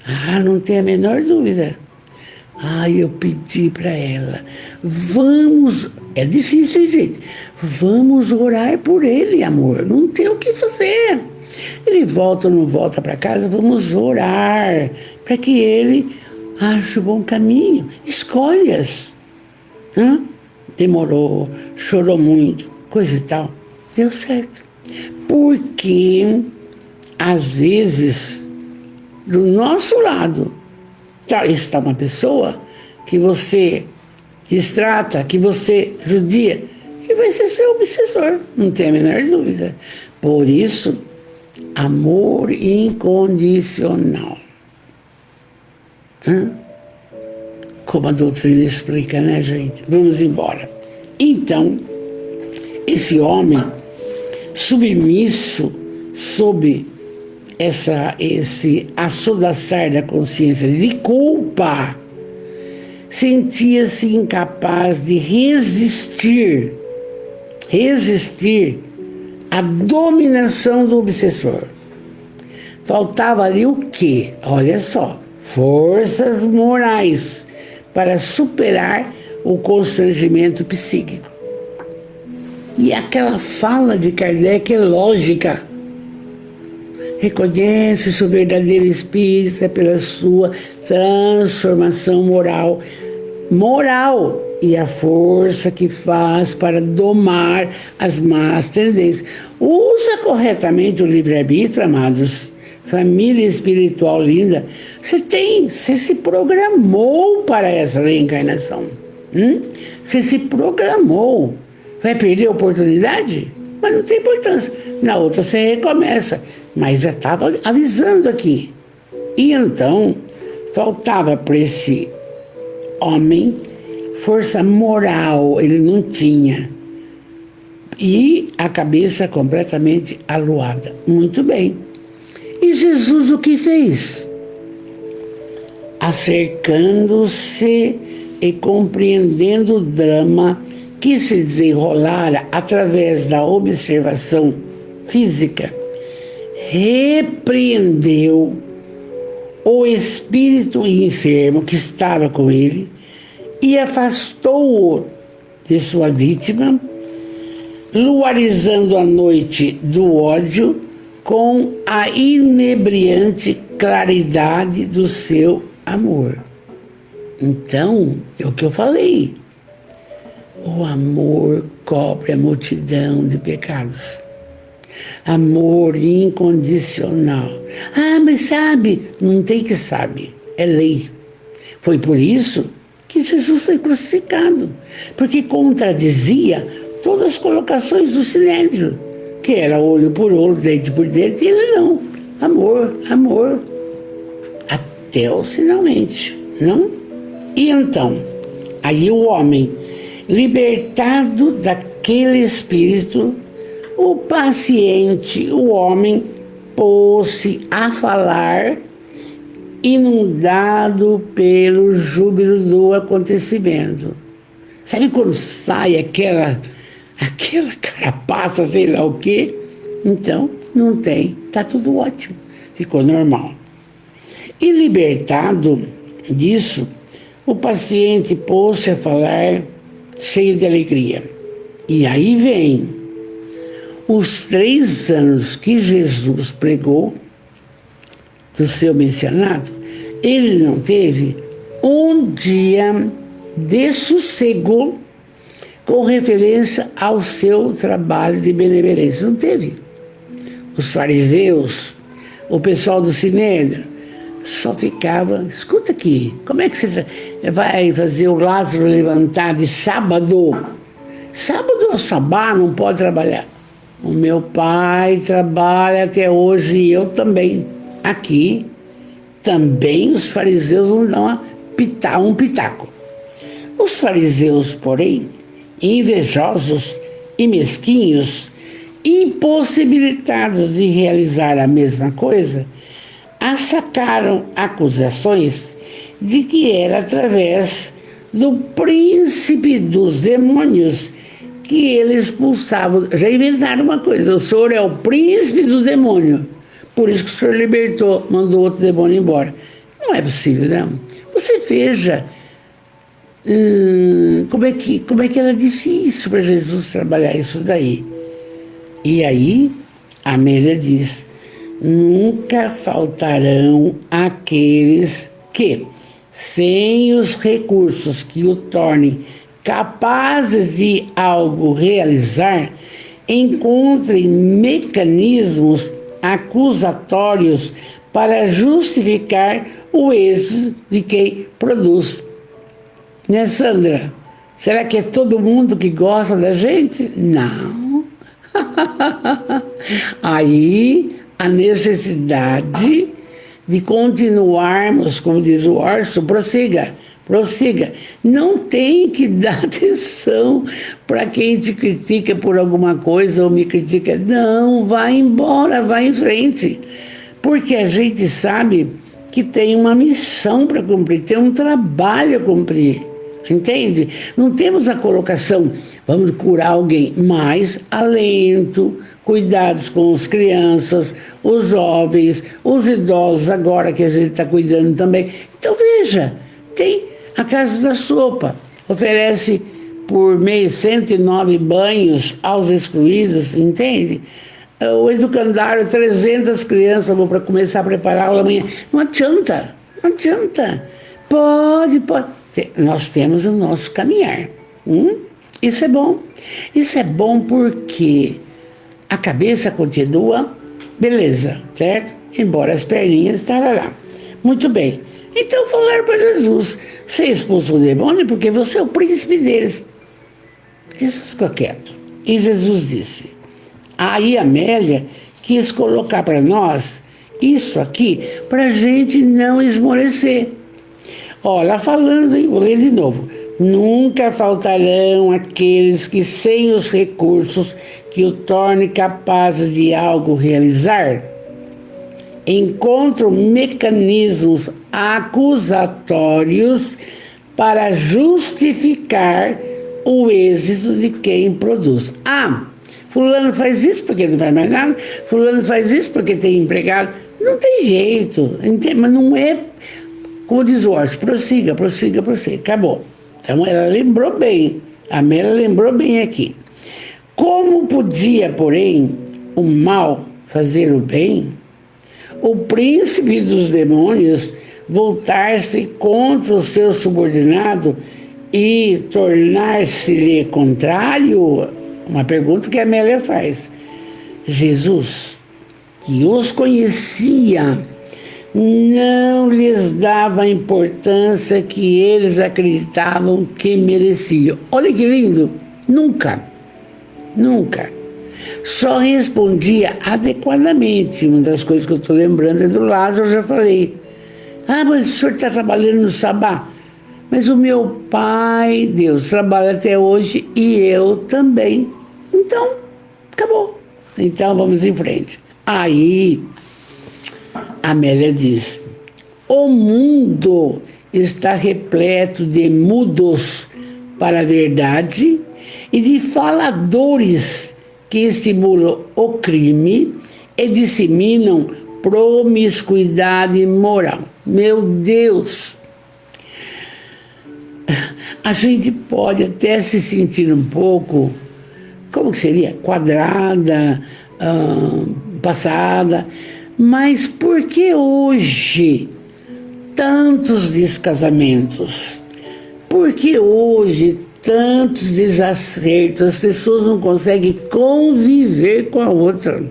Ah, não tem a menor dúvida. Eu pedi para ela, vamos, é difícil, gente, vamos orar por ele, amor, não tem o que fazer. Ele volta ou não volta para casa, vamos orar para que ele ache o bom caminho, escolhas. Demorou, chorou muito, coisa e tal, deu certo. Porque, às vezes, do nosso lado, está uma pessoa que você distrata, que você judia, que vai ser seu obsessor, não tem a menor dúvida. Por isso, amor incondicional. Como a doutrina explica, né, gente? Vamos embora. Então, esse homem submisso sob esse assodaçar da consciência de culpa, sentia-se incapaz de resistir à dominação do obsessor. Faltava ali o quê? Olha só, forças morais para superar o constrangimento psíquico. E aquela fala de Kardec é lógica. Reconhece seu verdadeiro espírito pela sua transformação moral e a força que faz para domar as más tendências. Usa corretamente o livre-arbítrio, amados. Família espiritual linda, você se programou para essa reencarnação. Você se programou. Vai perder a oportunidade? Mas não tem importância. Na outra você recomeça. Mas já estava avisando aqui. E então, faltava para esse homem força moral, ele não tinha. E a cabeça completamente aluada. Muito bem. E Jesus o que fez? Acercando-se e compreendendo o drama que se desenrolara através da observação física, repreendeu o espírito enfermo que estava com ele e afastou-o de sua vítima, luarizando a noite do ódio com a inebriante claridade do seu amor. Então, é o que eu falei. O amor cobre a multidão de pecados. Amor incondicional. Mas sabe? Não tem que saber. É lei. Foi por isso que Jesus foi crucificado. Porque contradizia todas as colocações do Sinédrio. Que era olho por olho, dente por dente. E ele não. Amor, amor. Até o finalmente. Não? E então, aí o homem, libertado daquele espírito, o paciente, o homem, pôs-se a falar, inundado pelo júbilo do acontecimento. Sabe quando sai aquela carapaça, sei lá o quê? Então, não tem, tá tudo ótimo, ficou normal. E libertado disso, o paciente pôs-se a falar cheio de alegria. E aí vem os 3 anos que Jesus pregou do seu mencionado, ele não teve um dia de sossego com referência ao seu trabalho de benemerência. Não teve. Os fariseus, o pessoal do Sinédrio, só ficava, escuta aqui, como é que você vai fazer o Lázaro levantar de sábado? Sábado ou sabá não pode trabalhar. O meu pai trabalha até hoje e eu também. Aqui, também os fariseus vão dar um pitaco. Os fariseus, porém, invejosos e mesquinhos, impossibilitados de realizar a mesma coisa, assacaram acusações de que era através do príncipe dos demônios que ele expulsava. Já inventaram uma coisa: o senhor é o príncipe do demônio, por isso que o senhor libertou, mandou outro demônio embora. Não é possível, não. Você veja como é que era difícil para Jesus trabalhar isso daí. E aí, a Amélia diz: nunca faltarão aqueles que, sem os recursos que o tornem capazes de algo realizar, encontrem mecanismos acusatórios para justificar o êxito de quem produz. Né, Sandra? Será que é todo mundo que gosta da gente? Não. Aí a necessidade de continuarmos, como diz o Orson, prossiga. Não tem que dar atenção para quem te critica por alguma coisa ou me critica. Não, vai embora, vai em frente. Porque a gente sabe que tem uma missão para cumprir, tem um trabalho a cumprir. Entende? Não temos a colocação, vamos curar alguém, mas alento, cuidados com as crianças, os jovens, os idosos, agora que a gente está cuidando também. Então veja, tem a Casa da Sopa, oferece por mês 109 banhos aos excluídos, entende? O educandário, 300 crianças, vou começar a prepará-la amanhã. Não adianta. Pode. Nós temos o nosso caminhar. Isso é bom. Isso é bom porque a cabeça continua, beleza, certo? Embora as perninhas estarem lá. Muito bem. Então falar para Jesus: você expulsou o demônio porque você é o príncipe deles. Jesus ficou quieto. E Jesus disse. Aí a Amélia quis colocar para nós isso aqui para a gente não esmorecer. Olha, falando, vou ler de novo. Nunca faltarão aqueles que, sem os recursos que o tornem capaz de algo realizar, encontram mecanismos acusatórios para justificar o êxito de quem produz. Fulano faz isso porque não faz mais nada, fulano faz isso porque tem empregado. Não tem jeito, mas não é, como diz o Orson, prossiga, acabou. Então ela lembrou bem, a Amélia lembrou bem aqui. Como podia, porém, o mal fazer o bem? O príncipe dos demônios voltar-se contra o seu subordinado e tornar-se-lhe contrário? Uma pergunta que a Amélia faz. Jesus, que os conhecia, não lhes dava a importância que eles acreditavam que mereciam. Olha que lindo! Nunca. Só respondia adequadamente. Uma das coisas que eu estou lembrando é do Lázaro, eu já falei. Mas o senhor está trabalhando no sabá? Mas o meu pai, Deus, trabalha até hoje e eu também. Então, acabou. Então, vamos em frente. Aí, a Amélia diz: o mundo está repleto de mudos para a verdade e de faladores que estimulam o crime e disseminam promiscuidade moral. Meu Deus! A gente pode até se sentir um pouco, como que seria? Quadrada, passada, mas por que hoje tantos descasamentos? Por que hoje tantos desacertos? As pessoas não conseguem conviver com a outra.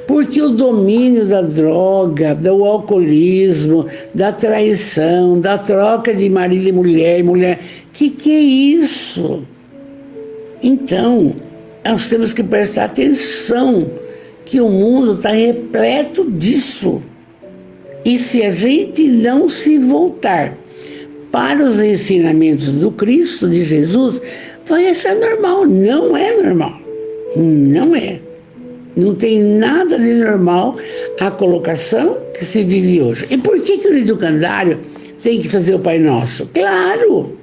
Porque o domínio da droga, do alcoolismo, da traição, da troca de marido e mulher, que é isso? Então, nós temos que prestar atenção que o mundo está repleto disso. E se a gente não se voltar para os ensinamentos do Cristo, de Jesus, vai achar normal. Não é normal. Não é. Não tem nada de normal a colocação que se vive hoje. E por que o educandário tem que fazer o Pai Nosso? Claro!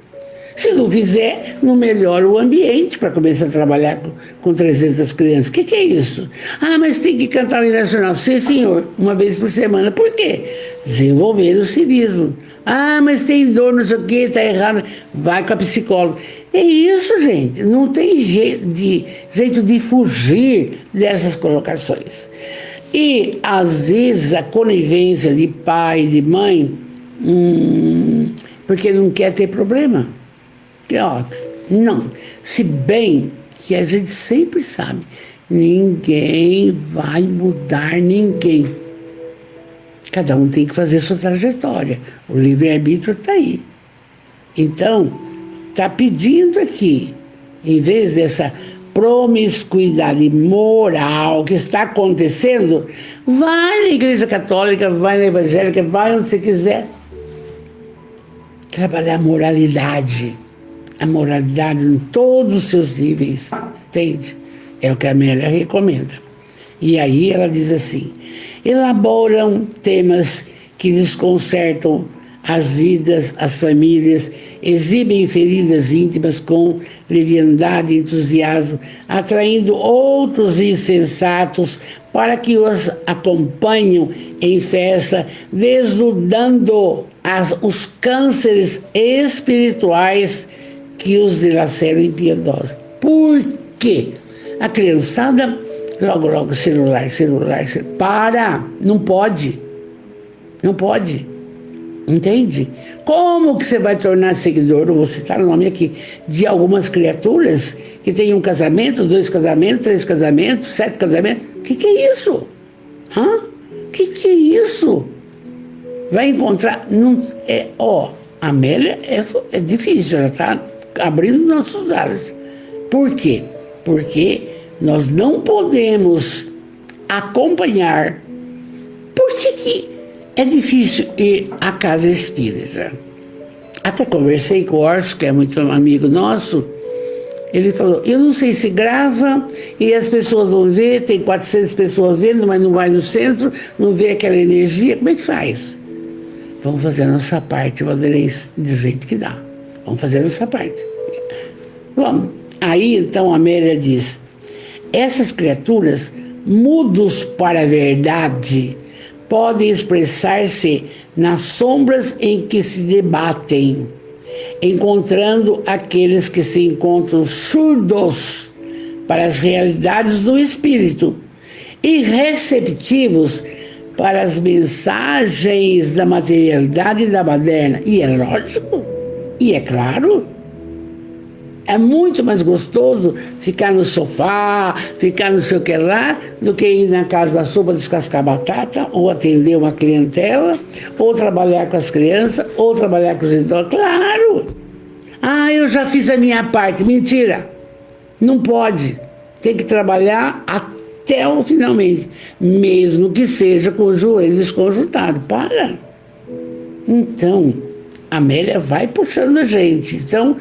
Se não fizer, não melhora o ambiente para começar a trabalhar com 300 crianças. O que é isso? Ah, mas tem que cantar o hino nacional. Sim, senhor, uma vez por semana. Por quê? Desenvolver o civismo. Ah, mas tem dor, não sei o quê, está errado. Vai com a psicóloga. É isso, gente. Não tem jeito de fugir dessas colocações. E, às vezes, a conivência de pai e de mãe, porque não quer ter problema. Não, se bem que a gente sempre sabe, ninguém vai mudar ninguém. Cada um tem que fazer sua trajetória. O livre-arbítrio está aí. Então, está pedindo aqui, em vez dessa promiscuidade moral que está acontecendo, vai na Igreja Católica, vai na Evangélica, vai onde você quiser. Trabalhar a moralidade em todos os seus níveis, entende? É o que a Amélia recomenda. E aí ela diz assim: elaboram temas que desconcertam as vidas, as famílias, exibem feridas íntimas com leviandade e entusiasmo, atraindo outros insensatos para que os acompanhem em festa, desnudando os cânceres espirituais que os dilaceram impiedosos. Por quê? A criançada, logo, celular. Para! Não pode. Entende? Como que você vai tornar seguidor, eu vou citar o nome aqui, de algumas criaturas que têm um casamento, 2 casamentos, 3 casamentos, 7 casamentos? O que é isso? Que é isso? Vai encontrar... a Amélia é difícil, ela está abrindo nossos olhos. Por quê? Porque nós não podemos acompanhar. Por que é difícil ir à casa espírita? Até conversei com o Orso, que é muito amigo nosso. Ele falou: eu não sei se grava e as pessoas vão ver, tem 400 pessoas vendo, mas não vai no centro, não vê aquela energia. Como é que faz? Vamos fazer a nossa parte, Vanderlei, do jeito que dá. Vamos fazer a nossa parte. Vamos. Aí, então, a Amélia diz: essas criaturas, mudos para a verdade, podem expressar-se nas sombras em que se debatem, encontrando aqueles que se encontram surdos para as realidades do espírito e receptivos para as mensagens da materialidade e da baderna. E é lógico, e é claro, é muito mais gostoso ficar no sofá, ficar não sei o que lá, do que ir na casa da sopa descascar batata, ou atender uma clientela, ou trabalhar com as crianças, ou trabalhar com os idosos. Claro! Eu já fiz a minha parte. Mentira! Não pode. Tem que trabalhar até o finalmente, mesmo que seja com os joelhos desconjuntados. Para! Então, a Amélia vai puxando a gente. Então,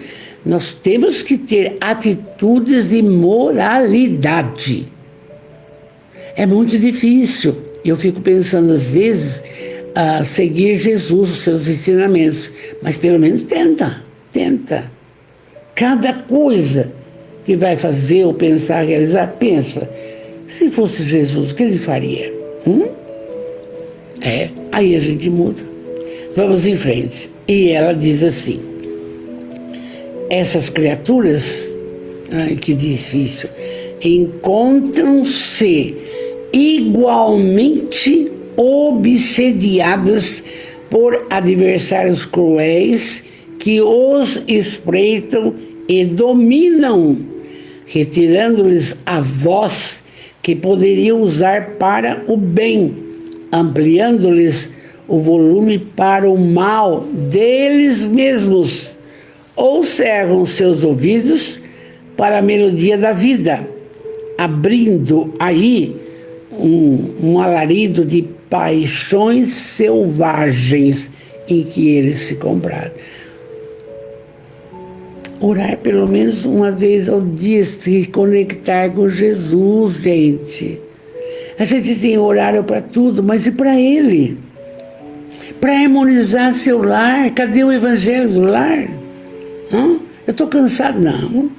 nós temos que ter atitudes de moralidade. É muito difícil. Eu fico pensando, às vezes, seguir Jesus, os seus ensinamentos. Mas pelo menos tenta. Cada coisa que vai fazer ou pensar, realizar, pensa. Se fosse Jesus, o que ele faria? Aí a gente muda. Vamos em frente. E ela diz assim: essas criaturas, que difícil, encontram-se igualmente obsediadas por adversários cruéis que os espreitam e dominam, retirando-lhes a voz que poderiam usar para o bem, ampliando-lhes o volume para o mal deles mesmos, ou cerram seus ouvidos para a melodia da vida, abrindo aí um alarido de paixões selvagens em que eles se compraram. Orar pelo menos uma vez ao dia, se conectar com Jesus, gente. A gente tem horário para tudo, mas e para Ele? para harmonizar seu lar. Cadê o evangelho do lar? Eu estou cansado. Não.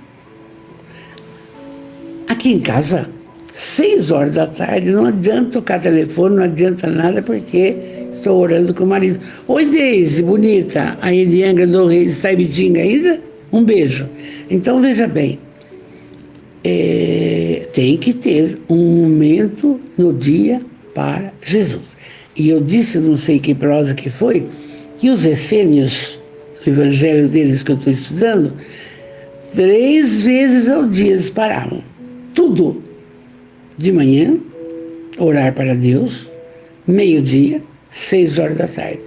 Aqui em casa, 6 horas da tarde, não adianta tocar telefone, não adianta nada, porque estou orando com o marido. Oi, Deise, bonita. Aí de Angra do Reis, está em Bitinga ainda? Um beijo. Então, veja bem, tem que ter um momento no dia para Jesus. E eu disse, não sei que prosa que foi, que os essênios, o evangelho deles que eu estou estudando, 3 vezes ao dia eles paravam. Tudo. De manhã, orar para Deus, meio-dia, 6 horas da tarde,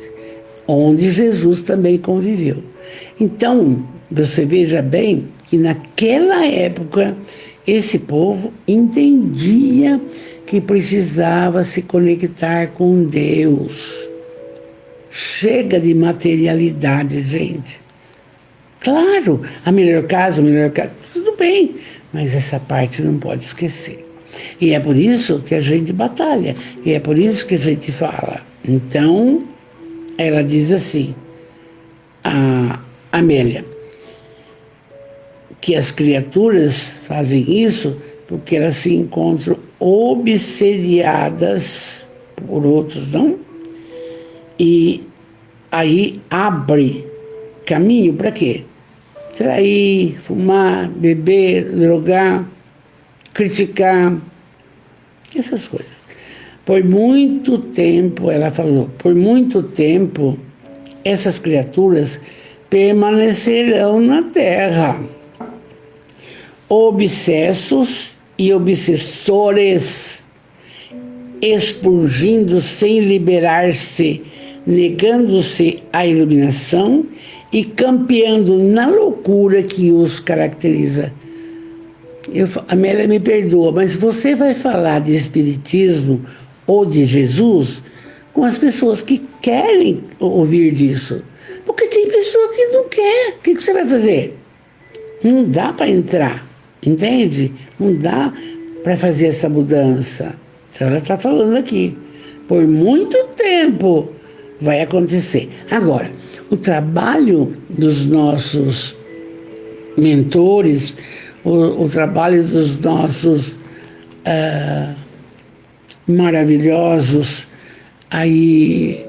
onde Jesus também conviveu. Então, você veja bem que naquela época, esse povo entendia que precisava se conectar com Deus. Chega de materialidade, gente. Claro, a melhor casa, tudo bem, mas essa parte não pode esquecer. E é por isso que a gente batalha, e é por isso que a gente fala. Então, ela diz assim, a Amélia, que as criaturas fazem isso porque elas se encontram obsediadas por outros, não? E aí abre caminho para quê? Trair, fumar, beber, drogar, criticar, essas coisas. Por muito tempo, ela falou, por muito tempo, essas criaturas permanecerão na Terra. Obsessos e obsessores, expurgindo sem liberar-se, negando-se à iluminação e campeando na loucura que os caracteriza. A Amélia me perdoa, mas você vai falar de espiritismo ou de Jesus com as pessoas que querem ouvir disso. Porque tem pessoa que não quer. O que você vai fazer? Não dá para entrar, entende? Não dá para fazer essa mudança. Então ela está falando aqui. Por muito tempo vai acontecer. Agora, o trabalho dos nossos mentores, o trabalho dos nossos maravilhosos aí,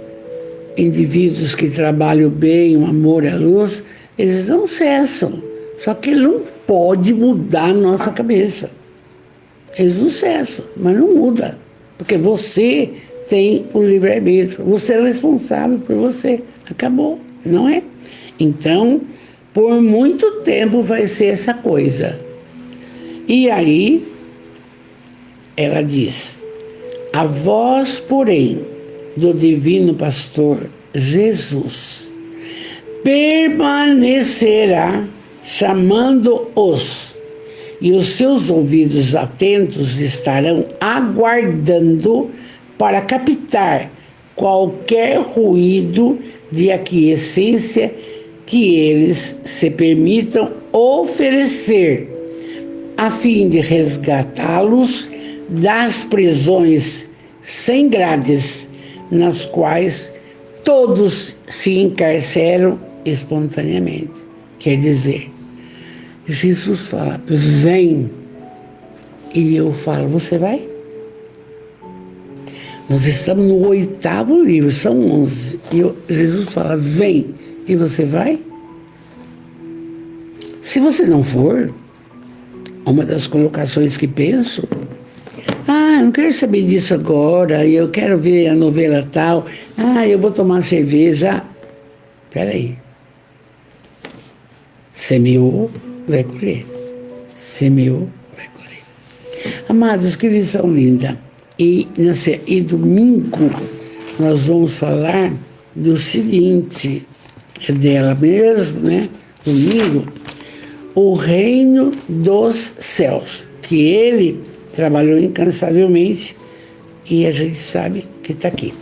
indivíduos que trabalham bem, o amor e a luz, eles não cessam. Só que ele não pode mudar a nossa cabeça. Eles não cessam, mas não muda. Porque você tem o livre-arbítrio. Você é responsável por você. Acabou, não é? Então, por muito tempo vai ser essa coisa. E aí, ela diz, a voz, porém, do divino pastor Jesus permanecerá chamando-os, e os seus ouvidos atentos estarão aguardando para captar qualquer ruído de aquiescência que eles se permitam oferecer, a fim de resgatá-los das prisões sem grades, nas quais todos se encarceram espontaneamente. Quer dizer, Jesus fala, vem, e eu falo, você vai? Nós estamos no 8º livro, são 11, e Jesus fala, vem, e você vai? Se você não for, uma das colocações que penso, não quero saber disso agora, eu quero ver a novela tal, eu vou tomar cerveja. Peraí. Semeou, vai colher. Semeou, vai colher. Amados, que lição linda. E domingo nós vamos falar do seguinte, é dela mesmo, né? Domingo, o reino dos céus, que ele trabalhou incansavelmente e a gente sabe que está aqui.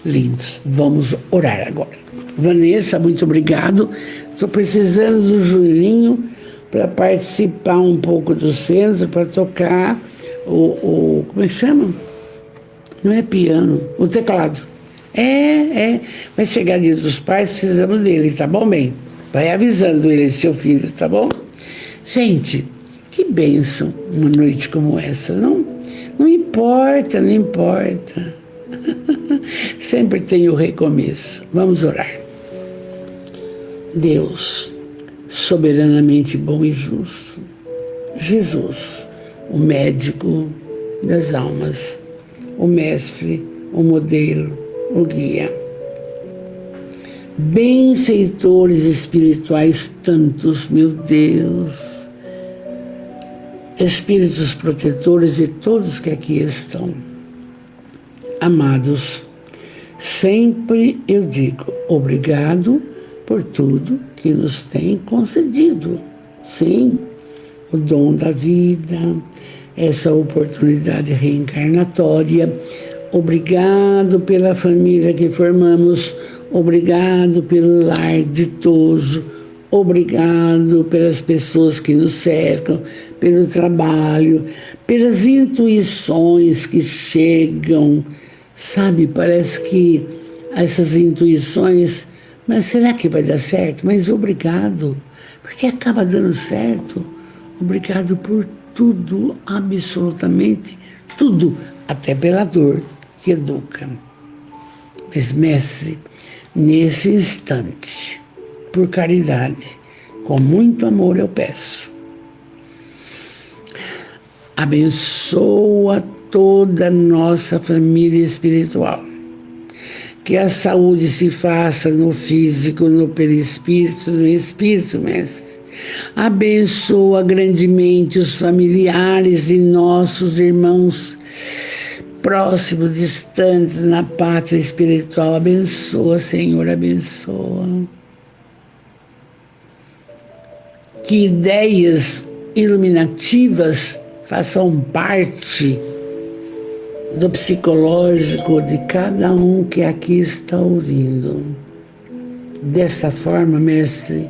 Lindos. Vamos orar agora. Vanessa, muito obrigado. Estou precisando do Julinho para participar um pouco do centro, para tocar como é que chama? Não é piano, o teclado. Vai chegar dia dos pais, precisamos dele, tá bom, bem? Vai avisando ele, seu filho, tá bom? Gente, que bênção uma noite como essa, não? Não importa, não importa. Sempre tem o recomeço. Vamos orar. Deus, soberanamente bom e justo, Jesus, o médico das almas, o mestre, o modelo, o guia. Benfeitores espirituais tantos, meu Deus, espíritos protetores de todos que aqui estão. Amados, sempre eu digo obrigado por tudo que nos tem concedido. Sim, o dom da vida, essa oportunidade reencarnatória. Obrigado pela família que formamos, obrigado pelo lar ditoso, obrigado pelas pessoas que nos cercam, pelo trabalho, pelas intuições que chegam. Sabe, parece que essas intuições, mas será que vai dar certo? Mas obrigado, porque acaba dando certo. Obrigado por tudo, absolutamente tudo, até pela dor que educa. Mas, mestre, nesse instante, por caridade, com muito amor eu peço, abençoa toda a nossa família espiritual. Que a saúde se faça no físico, no perispírito, no espírito, mestre. Abençoa grandemente os familiares de nossos irmãos próximos, distantes na pátria espiritual. Abençoa, Senhor, abençoa. Que ideias iluminativas façam parte do psicológico de cada um que aqui está ouvindo. Dessa forma, mestre,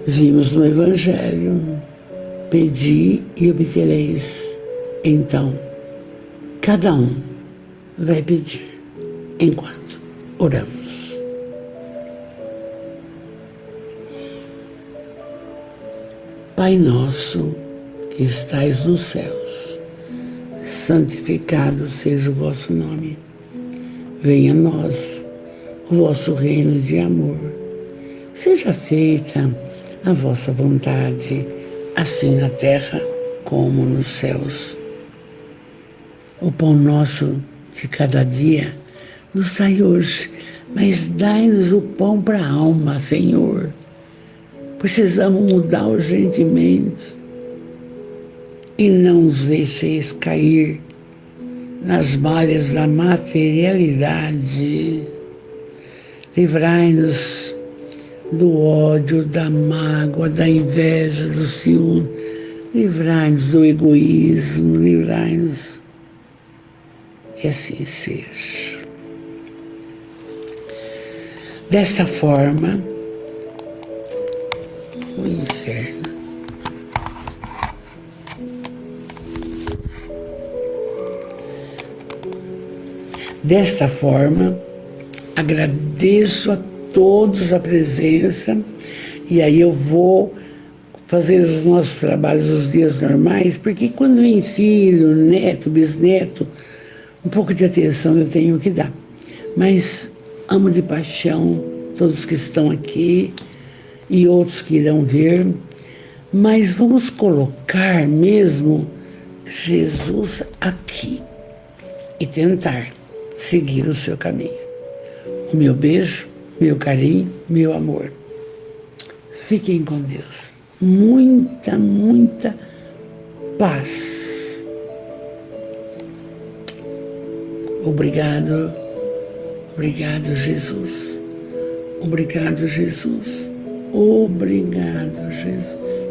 vimos no Evangelho, pedi e obtereis. Então, cada um vai pedir enquanto oramos. Pai nosso, que estais nos céus, santificado seja o vosso nome. Venha a nós o vosso reino de amor. Seja feita a vossa vontade, assim na terra como nos céus. O pão nosso de cada dia nos dai hoje, mas dai-nos o pão para a alma, Senhor. Precisamos mudar urgentemente. E não nos deixeis cair nas malhas da materialidade. Livrai-nos do ódio, da mágoa, da inveja, do ciúme. Livrai-nos do egoísmo, livrai-nos. Que assim seja. Desta forma, o inferno Desta forma, agradeço a todos a presença, e aí eu vou fazer os nossos trabalhos os dias normais, porque quando vem filho, neto, bisneto, um pouco de atenção eu tenho que dar. Mas amo de paixão todos que estão aqui e outros que irão ver, mas vamos colocar mesmo Jesus aqui e tentar seguir o seu caminho. O meu beijo, meu carinho, meu amor. Fiquem com Deus. Muita, muita paz. Obrigado, obrigado, Jesus. Obrigado, Jesus. Obrigado, Jesus.